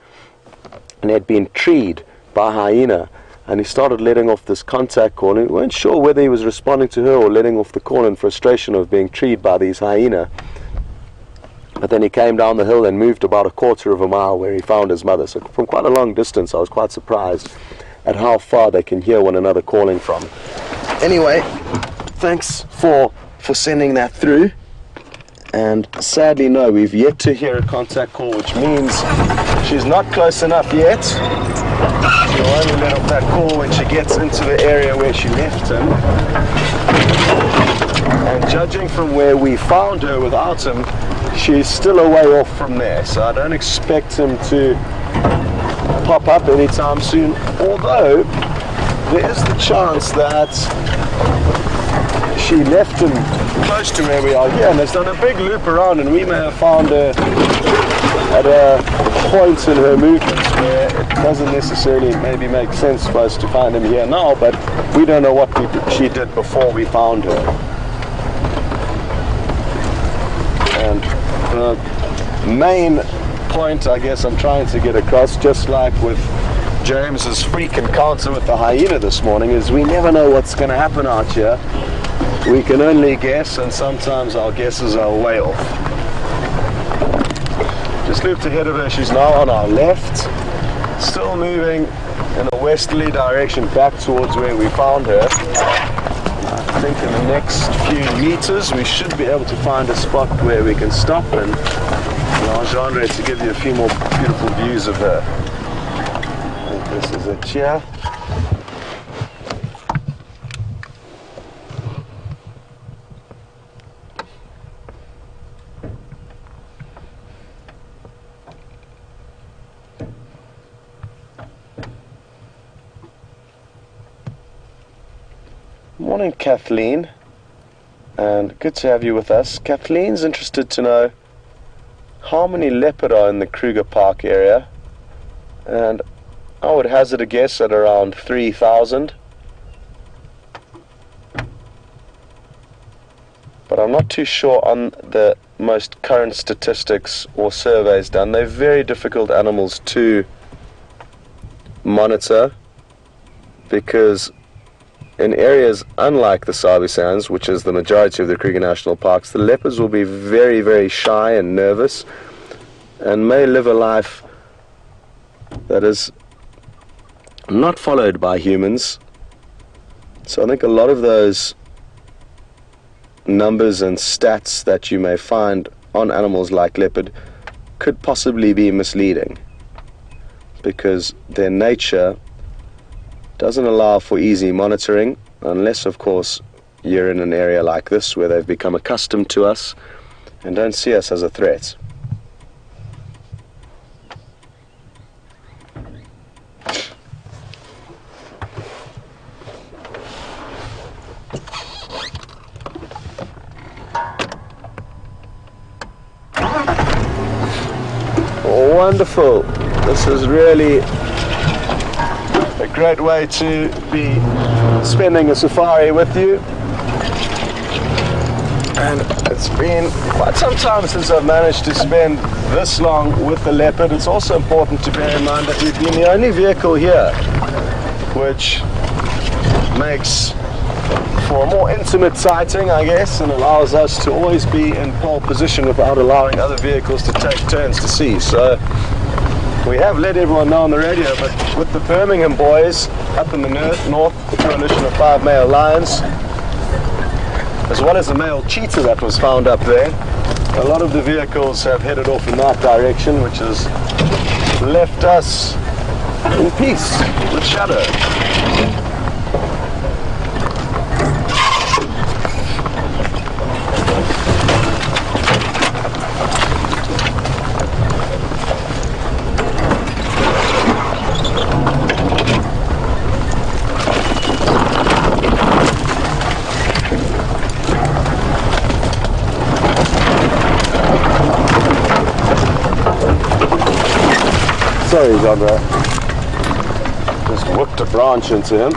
and he had been treed by hyena. And he started letting off this contact call, and we weren't sure whether he was responding to her or letting off the call in frustration of being treed by these hyena. But then he came down the hill and moved about a quarter of a mile where he found his mother. So from quite a long distance, I was quite surprised at how far they can hear one another calling from. Anyway, thanks for sending that through. And sadly, no, we've yet to hear a contact call, which means she's not close enough yet. She'll only let off that call when she gets into the area where she left him. And judging from where we found her without him, she's still a way off from there. So I don't expect him to pop up anytime soon. Although, there is the chance that she left him close to where we are here, and has done a big loop around, and we may have found her at a point in her movements where it doesn't necessarily maybe make sense for us to find him here now, but we don't know what she did before we found her. And the main point I guess I'm trying to get across, just like with James's freak encounter with the hyena this morning is we never know what's going to happen out here. We can only guess, and sometimes our guesses are way off. Just looped ahead of her. She's now on our left, still moving in a westerly direction back towards where we found her. I think in the next few meters we should be able to find a spot where we can stop and allow Genre to give you a few more beautiful views of her. I think this is it here. Morning, Kathleen, and good to have you with us. Kathleen's interested to know how many leopard are in the Kruger Park area, and I would hazard a guess at around 3,000. But I'm not too sure on the most current statistics or surveys done. They're very difficult animals to monitor because in areas unlike the Sabi Sands, which is the majority of the Kruger National Parks, the leopards will be very, very shy and nervous and may live a life that is not followed by humans. So I think a lot of those numbers and stats that you may find on animals like leopard could possibly be misleading because their nature doesn't allow for easy monitoring, unless of course you're in an area like this where they've become accustomed to us and don't see us as a threat. Wonderful. This is really a great way to be spending a safari with you, and it's been quite some time since I've managed to spend this long with the leopard. It's also important to bear in mind that we've been the only vehicle here, which makes for a more intimate sighting, I guess, and allows us to always be in pole position without allowing other vehicles to take turns to see. So we have let everyone know on the radio, but with the Birmingham boys up in the north, the coalition of 5 male lions, as well as a male cheetah that was found up there, a lot of the vehicles have headed off in that direction, which has left us in peace with shadow. Sorry, Genre. Just whipped a branch into him.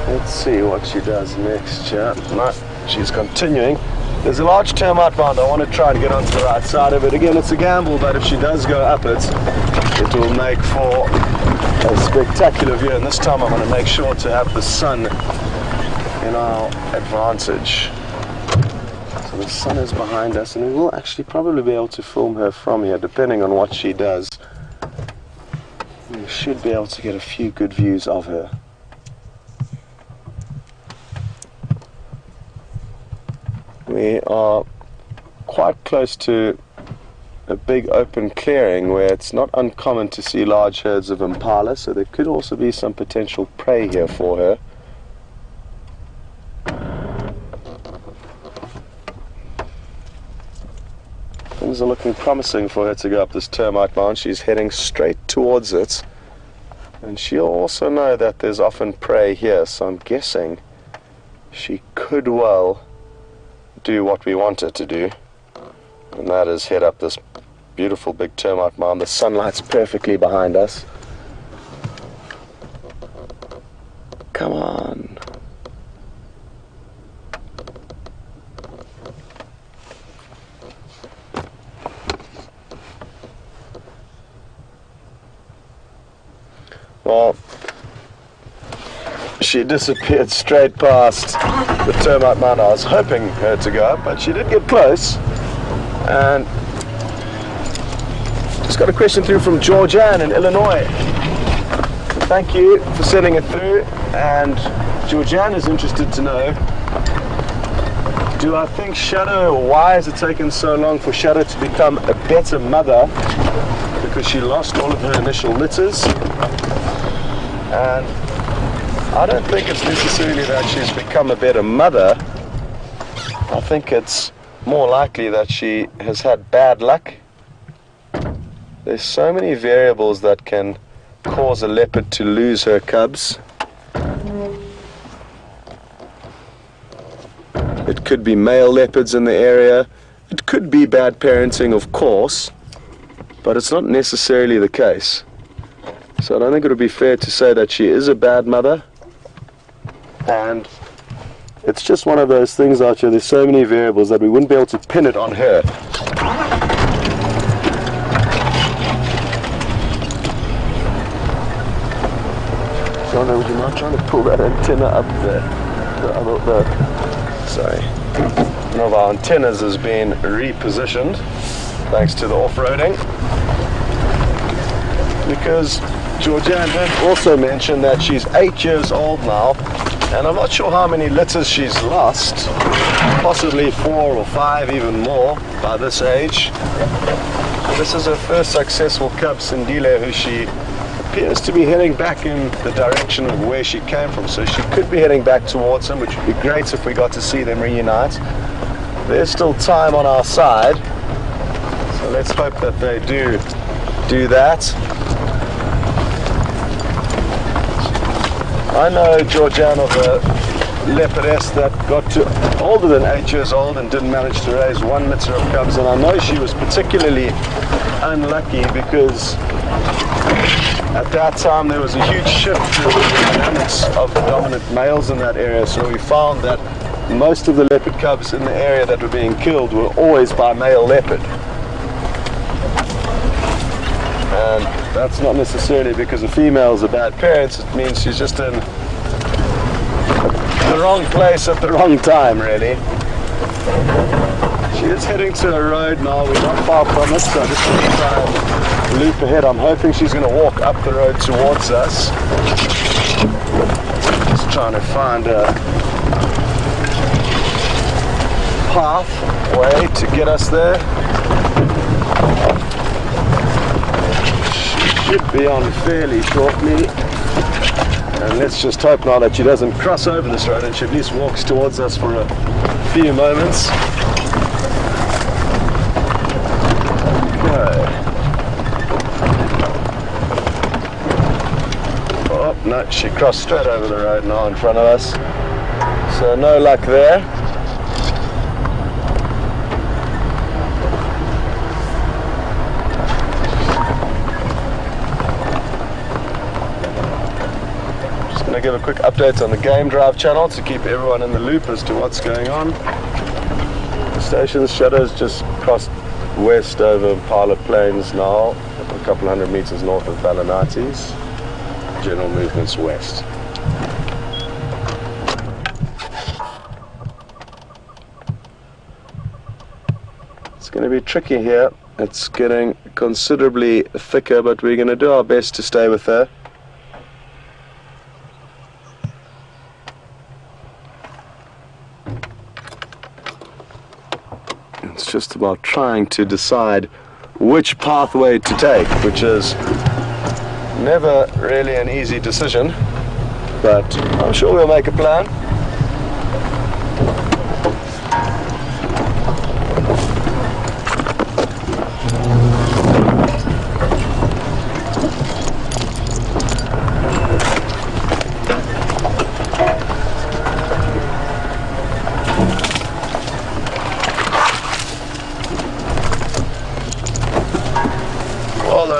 Let's see what she does next here. No, she's continuing. There's a large termite mound. I want to try and get onto the right side of it. Again, it's a gamble, but if she does go up it, it will make for a spectacular view. And this time I'm going to make sure to have the sun in our advantage. So the sun is behind us, and we will actually probably be able to film her from here, depending on what she does. We should be able to get a few good views of her. We are quite close to a big open clearing where it's not uncommon to see large herds of impala, so there could also be some potential prey here for her. Things are looking promising for her to go up this termite mound. She's heading straight towards it, and she'll also know that there's often prey here, so I'm guessing she could well do what we want her to do, and that is head up this beautiful big termite mound. The sunlight's perfectly behind us. Come on. disappeared straight past the termite mound. I was hoping her to go up, but she did get close. And just got a question through from Georgianne in Illinois. Thank you for sending it through. And Georgianne is interested to know, do I think Shadow, or why has it taken so long for Shadow to become a better mother? Because she lost all of her initial litters. And I don't think it's necessarily that she's become a better mother. I think it's more likely that she has had bad luck. There's so many variables that can cause a leopard to lose her cubs. It could be male leopards in the area. It could be bad parenting, of course, but it's not necessarily the case. So I don't think it would be fair to say that she is a bad mother. And it's just one of those things out here. There's so many variables that we wouldn't be able to pin it on her. John, would you mind trying to pull that antenna up there? Sorry. One of our antennas has been repositioned thanks to the off-roading. Because Georgianne did also mention that she's 8 years old now, and I'm not sure how many litters she's lost, possibly 4 or 5, even more by this age. This is her first successful cub, Sindile, who she appears to be heading back in the direction of where she came from, so she could be heading back towards him, which would be great if we got to see them reunite. There's still time on our side, so let's hope that they do that. I know Georgianne of a leopardess that got to older than 8 years old and didn't manage to raise 1 litter of cubs, and I know she was particularly unlucky because at that time there was a huge shift in the dynamics of the dominant males in that area, so we found that most of the leopard cubs in the area that were being killed were always by male leopard. And that's not necessarily because a female is a bad parent, it means she's just in the wrong place at the wrong time, really. She is heading to a road now, we're not far from it, so I'm just going to try and loop ahead. I'm hoping she's going to walk up the road towards us. Just trying to find a pathway to get us there. Should be on fairly shortly, and let's just hope now that she doesn't cross over this road and she at least walks towards us for a few moments. Okay. Oh no, she crossed straight over the road now in front of us, so no luck there. Give a quick update on the Game Drive channel to keep everyone in the loop as to what's going on. The station's shadows just crossed west over Pilot Plains now, a couple hundred meters north of Balanatis. General movement's west. It's going to be tricky here. It's getting considerably thicker, but we're going to do our best to stay with her. It's just about trying to decide which pathway to take, which is never really an easy decision, but I'm sure we'll make a plan.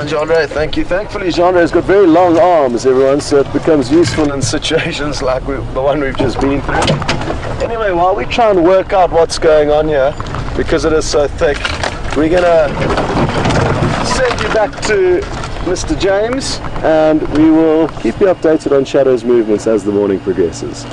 Genre, thank you. Thankfully, Genre has got very long arms, everyone, so it becomes useful in situations like the one we've just been through. Anyway, while we try and work out what's going on here, because it is so thick, we're going to send you back to Mr. James, and we will keep you updated on Shadow's movements as the morning progresses.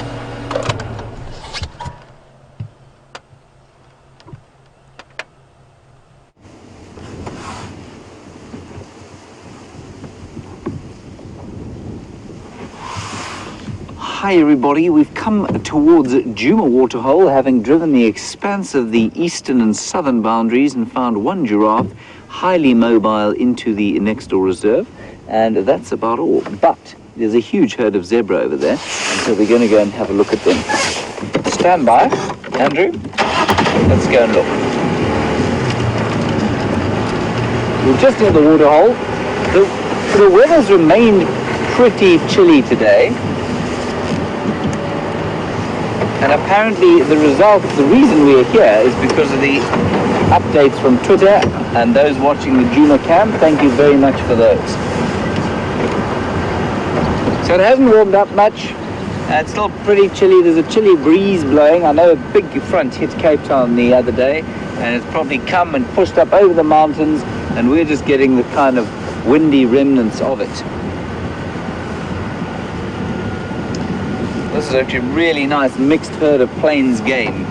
Hi everybody, we've come towards Djuma Waterhole, having driven the expanse of the eastern and southern boundaries and found one giraffe highly mobile into the next door reserve, and that's about all. But there's a huge herd of zebra over there, and so we're going to go and have a look at them. Stand by, Andrew. Let's go and look. We're just near the waterhole. The weather's remained pretty chilly today. And apparently the reason we are here is because of the updates from Twitter, and those watching the Djuma camp, thank you very much for those. So it hasn't warmed up much, it's still pretty chilly. There's a chilly breeze blowing. I know a big front hit Cape Town the other day, and it's probably come and pushed up over the mountains, and we're just getting the kind of windy remnants of it. This is actually a really nice mixed herd of plains game.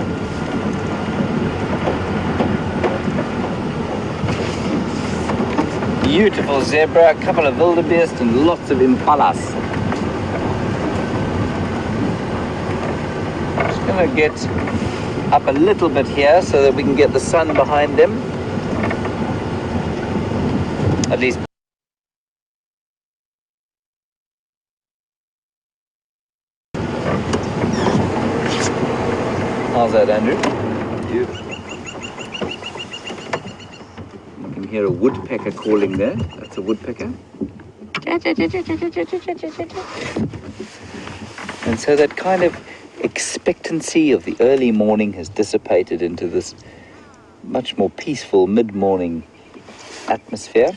Beautiful zebra, a couple of wildebeest and lots of impalas. Just going to get up a little bit here so that we can get the sun behind them. At least. How's that, Andrew? Beautiful. You can hear a woodpecker calling there. That's a woodpecker. And so that kind of expectancy of the early morning has dissipated into this much more peaceful mid-morning atmosphere.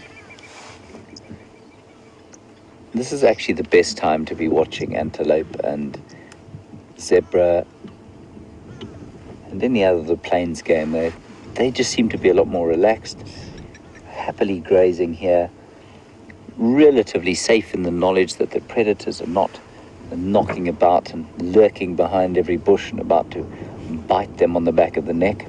This is actually the best time to be watching antelope and zebra and any other of the plains game. They just seem to be a lot more relaxed, happily grazing here, relatively safe in the knowledge that the predators are not knocking about and lurking behind every bush and about to bite them on the back of the neck.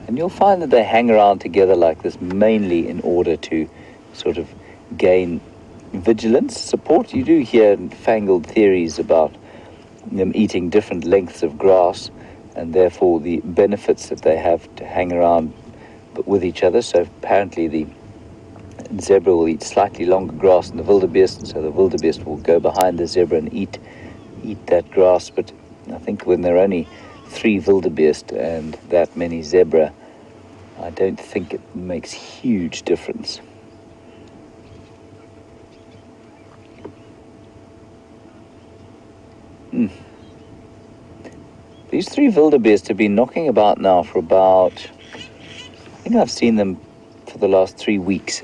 And you'll find that they hang around together like this mainly in order to sort of gain vigilance, support. You do hear fangled theories about them eating different lengths of grass and therefore the benefits that they have to hang around with each other. So apparently the zebra will eat slightly longer grass than the wildebeest, and so the wildebeest will go behind the zebra and eat that grass. But I think when there are only 3 wildebeest and that many zebra, I don't think it makes huge difference. These 3 wildebeest have been knocking about now for about, I think I've seen them for the last 3 weeks.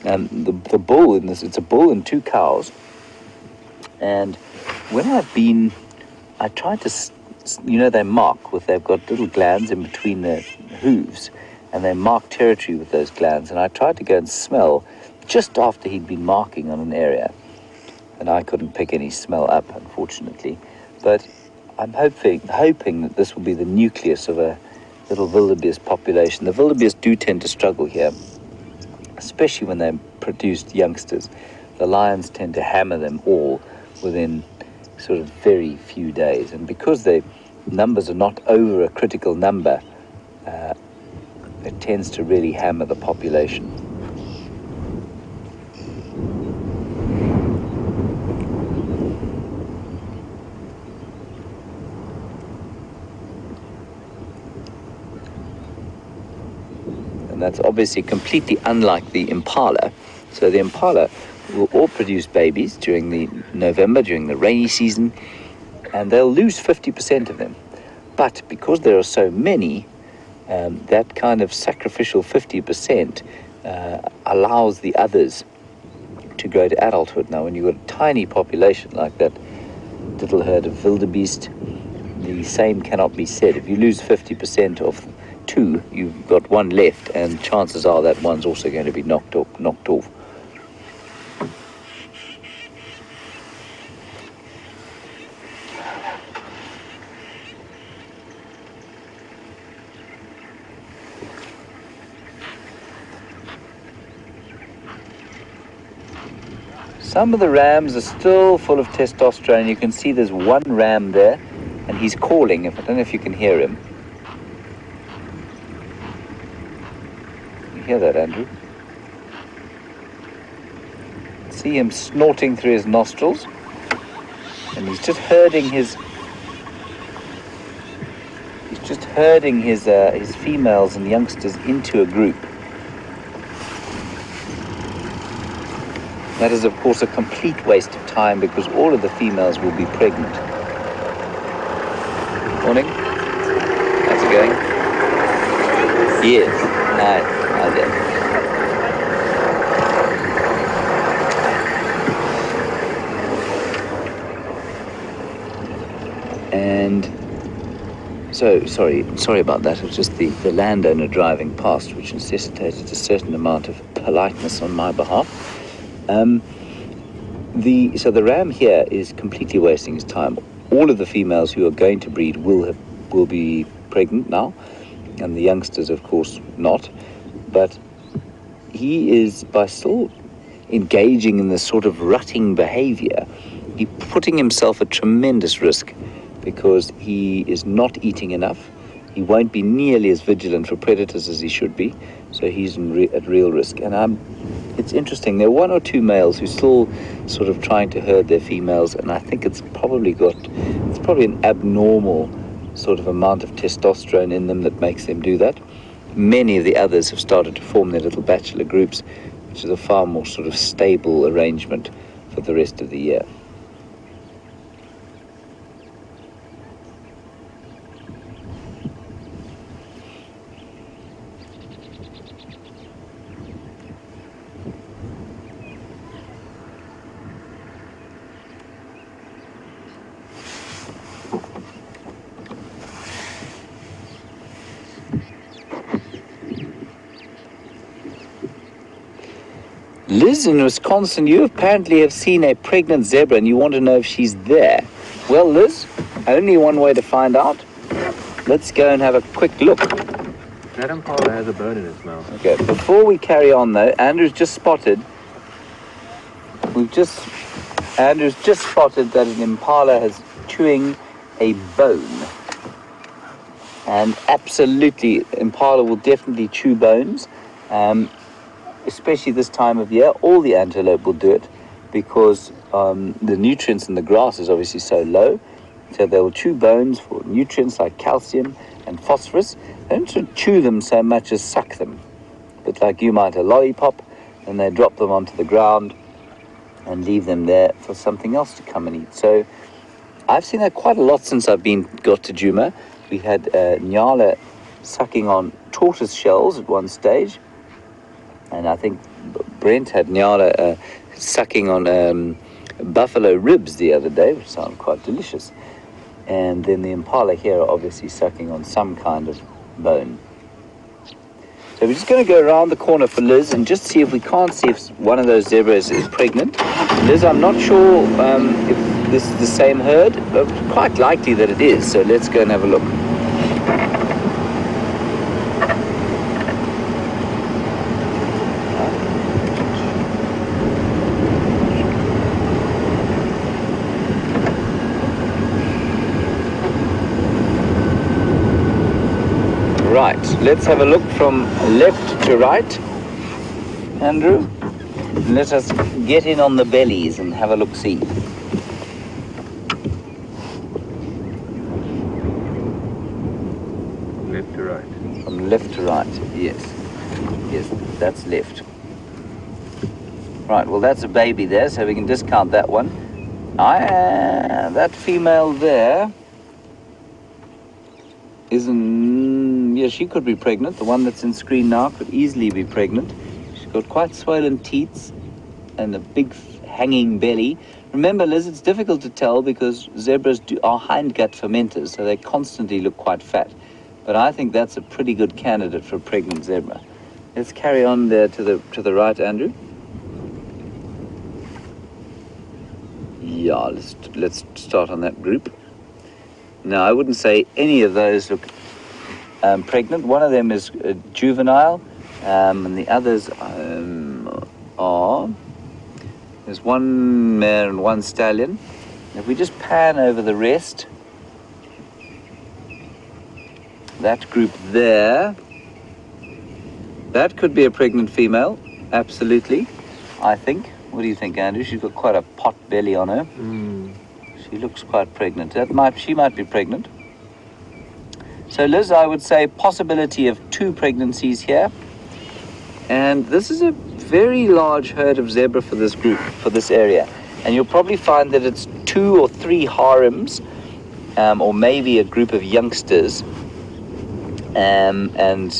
And the bull in this, it's a bull and 2 cows. And when I tried to, they mark they've got little glands in between their hooves, and they mark territory with those glands. And I tried to go and smell just after he'd been marking on an area, and I couldn't pick any smell up, unfortunately. But I'm hoping that this will be the nucleus of a little wildebeest population. The wildebeest do tend to struggle here, especially when they're produced youngsters. The lions tend to hammer them all within sort of very few days. And because their numbers are not over a critical number, it tends to really hammer the population. And that's obviously completely unlike the impala. So the impala will all produce babies during the rainy season, and they'll lose 50% of them. But because there are so many, that kind of sacrificial 50% allows the others to grow to adulthood. Now, when you've got a tiny population like that little herd of wildebeest, the same cannot be said. If you lose 50% of 2, you've got 1 left, and chances are that one's also going to be knocked off. Some of the rams are still full of testosterone. You can see there's one ram there, and he's calling. I don't know if you can hear him. You hear that, Andrew? See him snorting through his nostrils, and he's just herding his females and youngsters into a group. That is, of course, a complete waste of time because all of the females will be pregnant. Morning. How's it going? Yes. Hi there. And so, sorry about that. It was just the landowner driving past, which necessitated a certain amount of politeness on my behalf. So the ram here is completely wasting his time. All of the females who are going to breed will be pregnant now, and the youngsters, of course, not. But he is, by still engaging in this sort of rutting behavior, he's putting himself at tremendous risk because he is not eating enough. He won't be nearly as vigilant for predators as he should be, so he's at real risk. And it's interesting, there are 1 or 2 males who still sort of trying to herd their females, and I think it's probably an abnormal sort of amount of testosterone in them that makes them do that. Many of the others have started to form their little bachelor groups, which is a far more sort of stable arrangement for the rest of the year. Liz in Wisconsin, you apparently have seen a pregnant zebra and you want to know if she's there. Well, Liz, only one way to find out. Let's go and have a quick look. That impala has a bone in its mouth. Okay, before we carry on though, Andrew's just spotted that an impala is chewing a bone. And absolutely, impala will definitely chew bones. Especially this time of year, all the antelope will do it because the nutrients in the grass is obviously so low. So they will chew bones for nutrients like calcium and phosphorus. They don't chew them so much as suck them. But like you might a lollipop, and they drop them onto the ground and leave them there for something else to come and eat. So I've seen that quite a lot since I've got to Djuma. We had Nyala sucking on tortoise shells at one stage. And I think Brent had Nyala sucking on buffalo ribs the other day, which sound quite delicious. And then the impala here are obviously sucking on some kind of bone. So we're just going to go around the corner for Liz and just see if we can't see if one of those zebras is pregnant. Liz, I'm not sure if this is the same herd, but quite likely that it is. So let's go and have a look. Right, let's have a look from left to right, Andrew. Let us get in on the bellies and have a look-see. Left to right. From left to right, yes. Yes, that's left. Right, well that's a baby there, so we can discount that one. That female there yeah, she could be pregnant. The one that's in screen now could easily be pregnant. She's got quite swollen teats and a big hanging belly. Remember, Liz, it's difficult to tell because zebras are hindgut fermenters, so they constantly look quite fat. But I think that's a pretty good candidate for a pregnant zebra. Let's carry on there to the right, Andrew. Yeah, let's start on that group. Now, I wouldn't say any of those look pregnant. One of them is juvenile, and the others are... There's one mare and one stallion. If we just pan over the rest, that group there, that could be a pregnant female, absolutely, I think. What do you think, Andrew? She's got quite a pot belly on her. She looks quite pregnant. She might be pregnant. So Liz, I would say possibility of 2 pregnancies here. And this is a very large herd of zebra for this group, for this area. And you'll probably find that it's 2 or 3 harems, or maybe a group of youngsters, and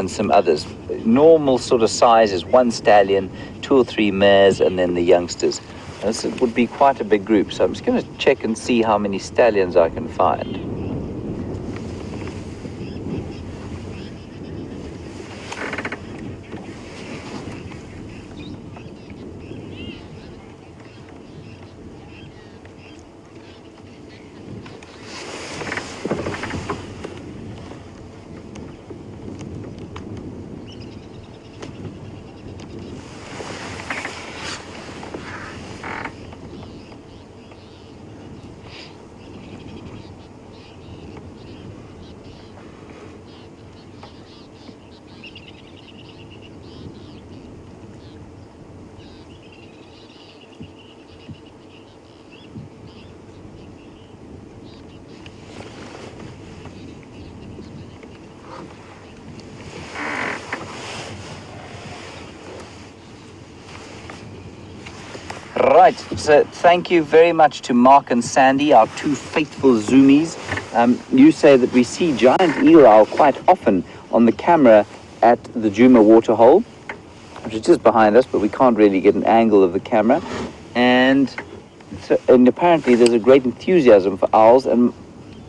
some others. Normal sort of size is 1 stallion, 2 or 3 mares, and then the youngsters. This would be quite a big group, so I'm just going to check and see how many stallions I can find. Right, so thank you very much to Mark and Sandy, our 2 faithful zoomies. You say that we see giant eel owl quite often on the camera at the Djuma waterhole, which is just behind us, but we can't really get an angle of the camera. And apparently there's a great enthusiasm for owls. And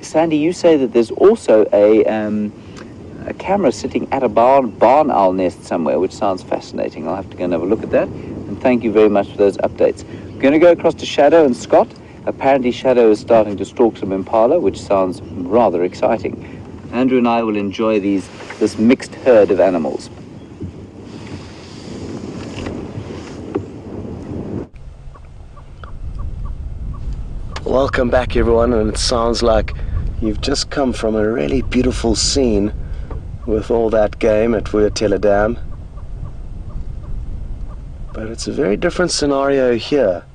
Sandy, you say that there's also a camera sitting at a barn owl nest somewhere, which sounds fascinating. I'll have to go and have a look at that. And thank you very much for those updates. I'm going to go across to Shadow and Scott. Apparently Shadow is starting to stalk some impala, which sounds rather exciting. Andrew and I will enjoy this mixed herd of animals. Welcome back, everyone, and it sounds like you've just come from a really beautiful scene with all that game at Verreaux Dam. But it's a very different scenario here.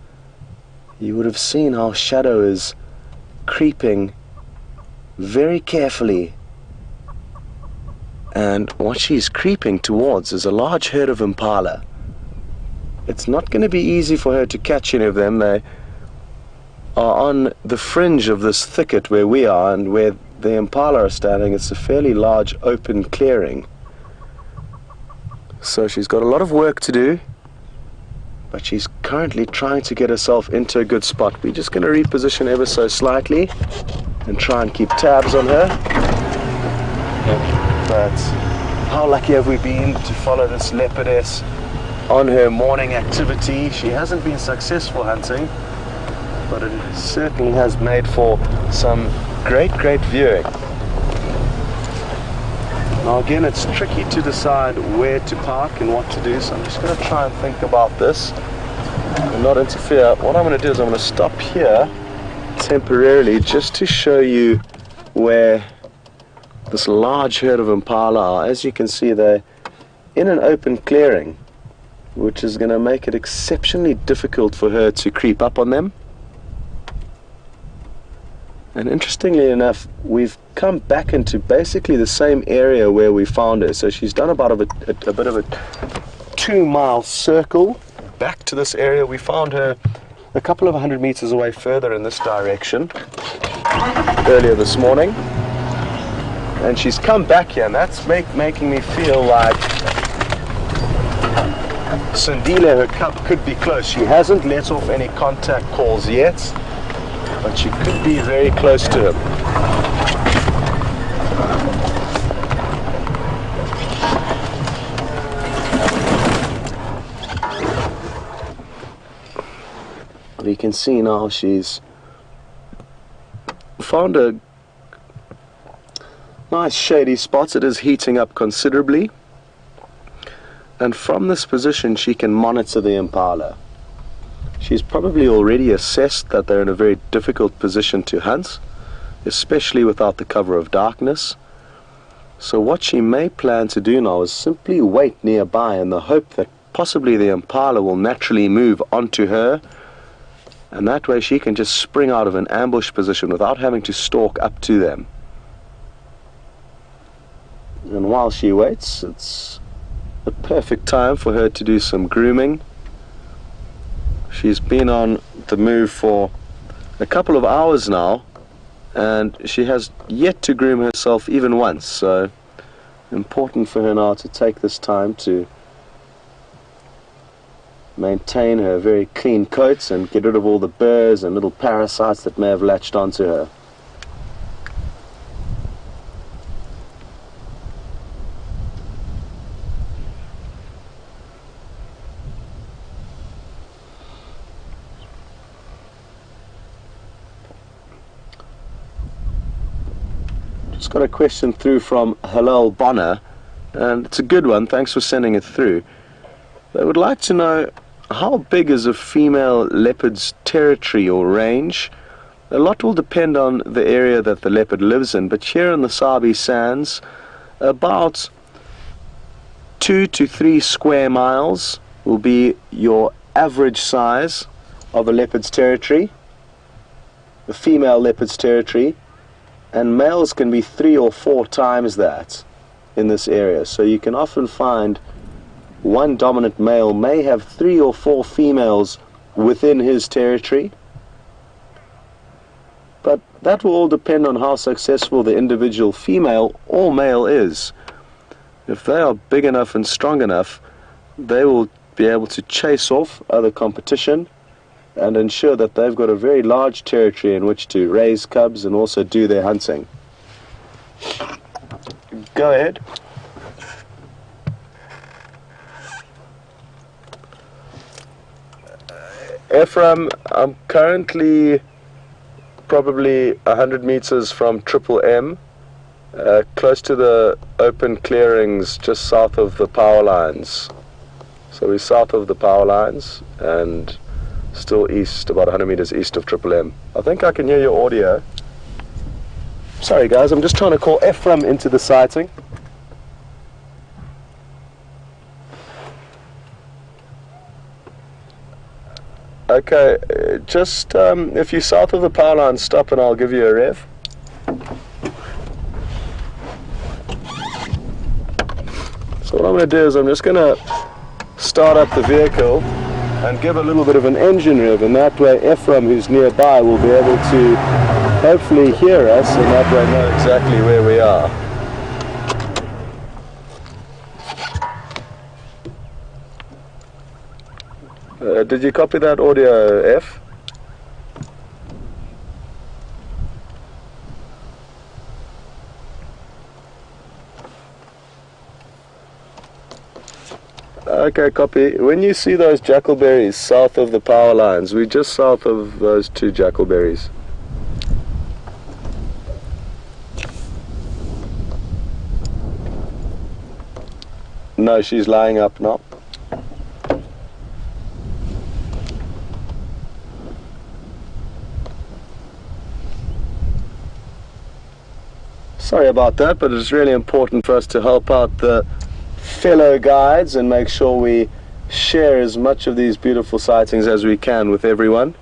You would have seen how Shadow is creeping very carefully, and what she's creeping towards is a large herd of impala. It's not going to be easy for her to catch any of them. They are on the fringe of this thicket where we are, and where the impala are standing, it's a fairly large open clearing. So she's got a lot of work to do, but she's currently trying to get herself into a good spot. We're just going to reposition ever so slightly and try and keep tabs on her. But how lucky have we been to follow this leopardess on her morning activity? She hasn't been successful hunting, but it certainly has made for some great viewing. Now again, it's tricky to decide where to park and what to do, so I'm just going to try and think about this and not interfere. What I'm going to do is I'm going to stop here temporarily just to show you where this large herd of impala are. As you can see, they're in an open clearing, which is going to make it exceptionally difficult for her to creep up on them. And interestingly enough, we've come back into basically the same area where we found her. So she's done about a bit of a 2-mile circle back to this area. We found her a couple of 100 meters away further in this direction earlier this morning. And she's come back here, and that's making me feel like Sandile, her cub, could be close. She hasn't let off any contact calls yet, but she could be very close to him. You can see now she's found a nice shady spot. It is heating up considerably, and from this position she can monitor the impala. She's probably already assessed that they're in a very difficult position to hunt, especially without the cover of darkness. So what she may plan to do now is simply wait nearby in the hope that possibly the impala will naturally move onto her, and that way she can just spring out of an ambush position without having to stalk up to them. And while she waits, it's a perfect time for her to do some grooming. She's been on the move for a couple of hours now, and she has yet to groom herself even once, so important for her now to take this time to maintain her very clean coats and get rid of all the burrs and little parasites that may have latched onto her. Just got a question through from Halal Bonner, and it's a good one. Thanks for sending it through. They would like to know, how big is a female leopard's territory or range? A lot will depend on the area that the leopard lives in, but here in the Sabi Sands, about 2 to 3 square miles will be your average size of a leopard's territory, the female leopard's territory, and males can be 3 or 4 times that in this area. So you can often find one dominant male may have 3 or 4 females within his territory, but that will all depend on how successful the individual female or male is. If they are big enough and strong enough, they will be able to chase off other competition and ensure that they've got a very large territory in which to raise cubs and also do their hunting. Go ahead. Ephraim, I'm currently probably 100 meters from Triple M, close to the open clearings just south of the power lines. So we're south of the power lines and still east, about 100 meters east of Triple M. I think I can hear your audio. Sorry guys, I'm just trying to call Ephraim into the sighting. Okay, just if you're south of the power line, stop and I'll give you a rev. So what I'm going to do is I'm just going to start up the vehicle and give a little bit of an engine rev, and that way Ephraim, who's nearby, will be able to hopefully hear us and that way know exactly where we are. Did you copy that audio, F? Okay, copy. When you see those jackalberries south of the power lines, we're just south of those 2 jackalberries. No, she's lying up now. Sorry about that, but it's really important for us to help out the fellow guides and make sure we share as much of these beautiful sightings as we can with everyone.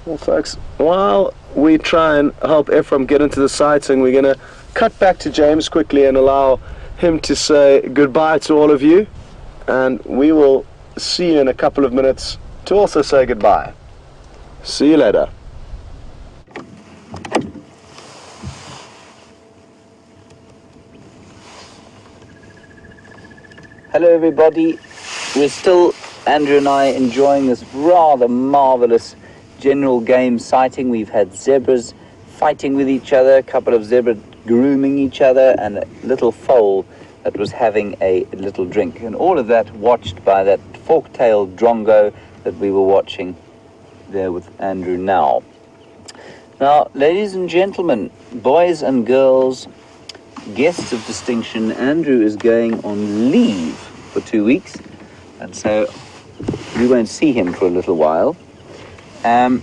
Well folks, while we try and help Ephraim get into the sighting, we're going to cut back to James quickly and allow him to say goodbye to all of you, and we will see you in a couple of minutes to also say goodbye. See you later. Hello everybody, we're still, Andrew and I, enjoying this rather marvellous general game sighting. We've had zebras fighting with each other, a couple of zebras grooming each other, and a little foal that was having a little drink. And all of that watched by that fork-tailed drongo that we were watching there with Andrew now. Now, ladies and gentlemen, boys and girls, guests of distinction, Andrew is going on leave for 2 weeks, and so we won't see him for a little while. And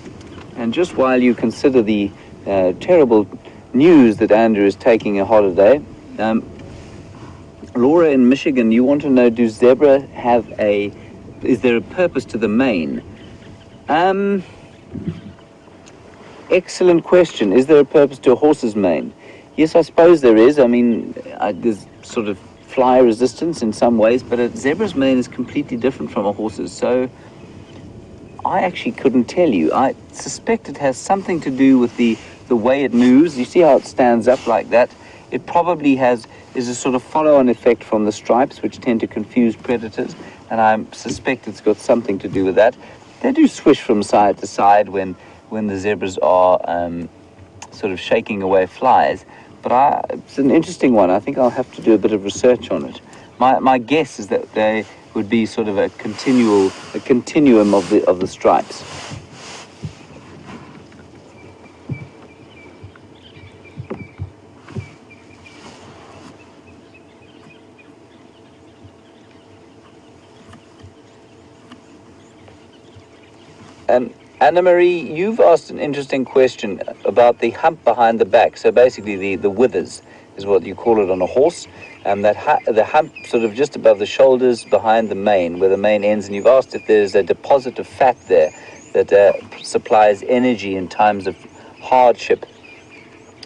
just while you consider the terrible news that Andrew is taking a holiday, Laura in Michigan, you want to know, do zebra have is there a purpose to the mane? Excellent question. Is there a purpose to a horse's mane? Yes, I suppose there is. I mean, there's sort of fly resistance in some ways, but a zebra's mane is completely different from a horse's, so I actually couldn't tell you. I suspect it has something to do with the way it moves. You see how it stands up like that? It probably is a sort of follow-on effect from the stripes, which tend to confuse predators, and I suspect it's got something to do with that. They do swish from side to side when the zebras are sort of shaking away flies, but it's an interesting one. I think I'll have to do a bit of research on it. My guess is that they would be sort of a continuum of the stripes. Anna-Marie, you've asked an interesting question about the hump behind the back. So basically the withers is what you call it on a horse. And the hump sort of just above the shoulders behind the mane, where the mane ends. And you've asked if there's a deposit of fat there that supplies energy in times of hardship.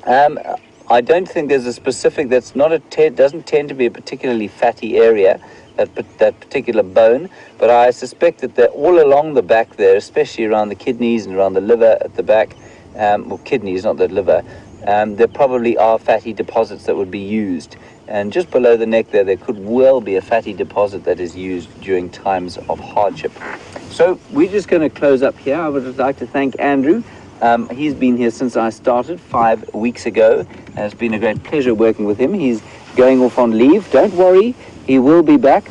I don't think there's a specific, doesn't tend to be a particularly fatty area, that particular bone, but I suspect that they're all along the back there, especially around the kidneys and around the liver at the back, well, kidneys, not the liver, there probably are fatty deposits that would be used. And just below the neck there could well be a fatty deposit that is used during times of hardship. So we're just going to close up here. I would like to thank Andrew. He's been here since I started 5 weeks ago, and it's been a great pleasure working with him. He's going off on leave. Don't worry, he will be back.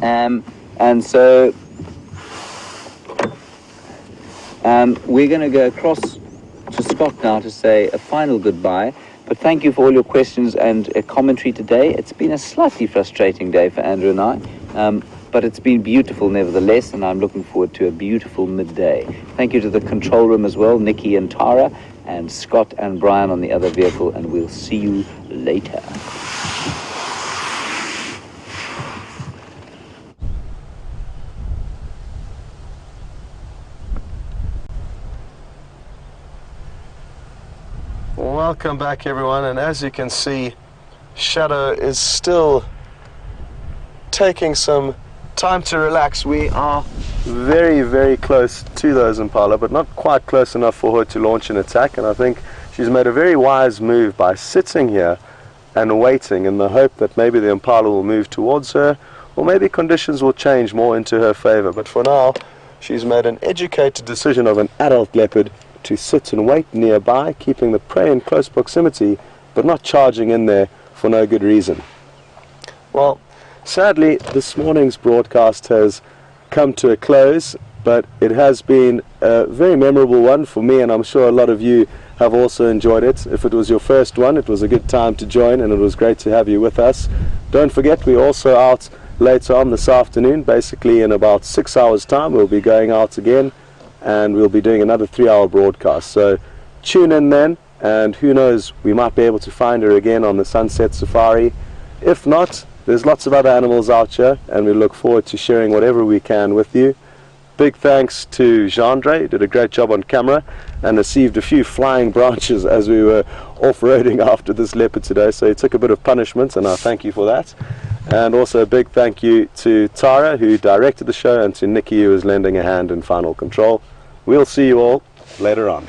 And so we're going to go across to Scott now to say a final goodbye. But thank you for all your questions and commentary today. It's been a slightly frustrating day for Andrew and I, but it's been beautiful nevertheless, and I'm looking forward to a beautiful midday. Thank you to the control room as well, Nikki and Tara, and Scott and Bryan on the other vehicle, and we'll see you later. Welcome back everyone, and as you can see, Shadow is still taking some time to relax. We are very, very close to those impala, but not quite close enough for her to launch an attack, and I think she's made a very wise move by sitting here and waiting in the hope that maybe the impala will move towards her, or maybe conditions will change more into her favor. But for now, she's made an educated decision of an adult leopard to sit and wait nearby, keeping the prey in close proximity, but not charging in there for no good reason. Well, sadly, this morning's broadcast has come to a close, but it has been a very memorable one for me, and I'm sure a lot of you have also enjoyed it. If it was your first one, it was a good time to join, and it was great to have you with us. Don't forget, we're also out later on this afternoon. Basically in about 6 hours time we'll be going out again, and we'll be doing another 3-hour broadcast. So tune in then, and who knows, we might be able to find her again on the Sunset Safari. If not, there's lots of other animals out here, and we look forward to sharing whatever we can with you. Big thanks to Gendre, who did a great job on camera and received a few flying branches as we were off-roading after this leopard today, so he took a bit of punishment, and I thank you for that. And also a big thank you to Tara, who directed the show, and to Nikki, who is lending a hand in final control. We'll see you all later on.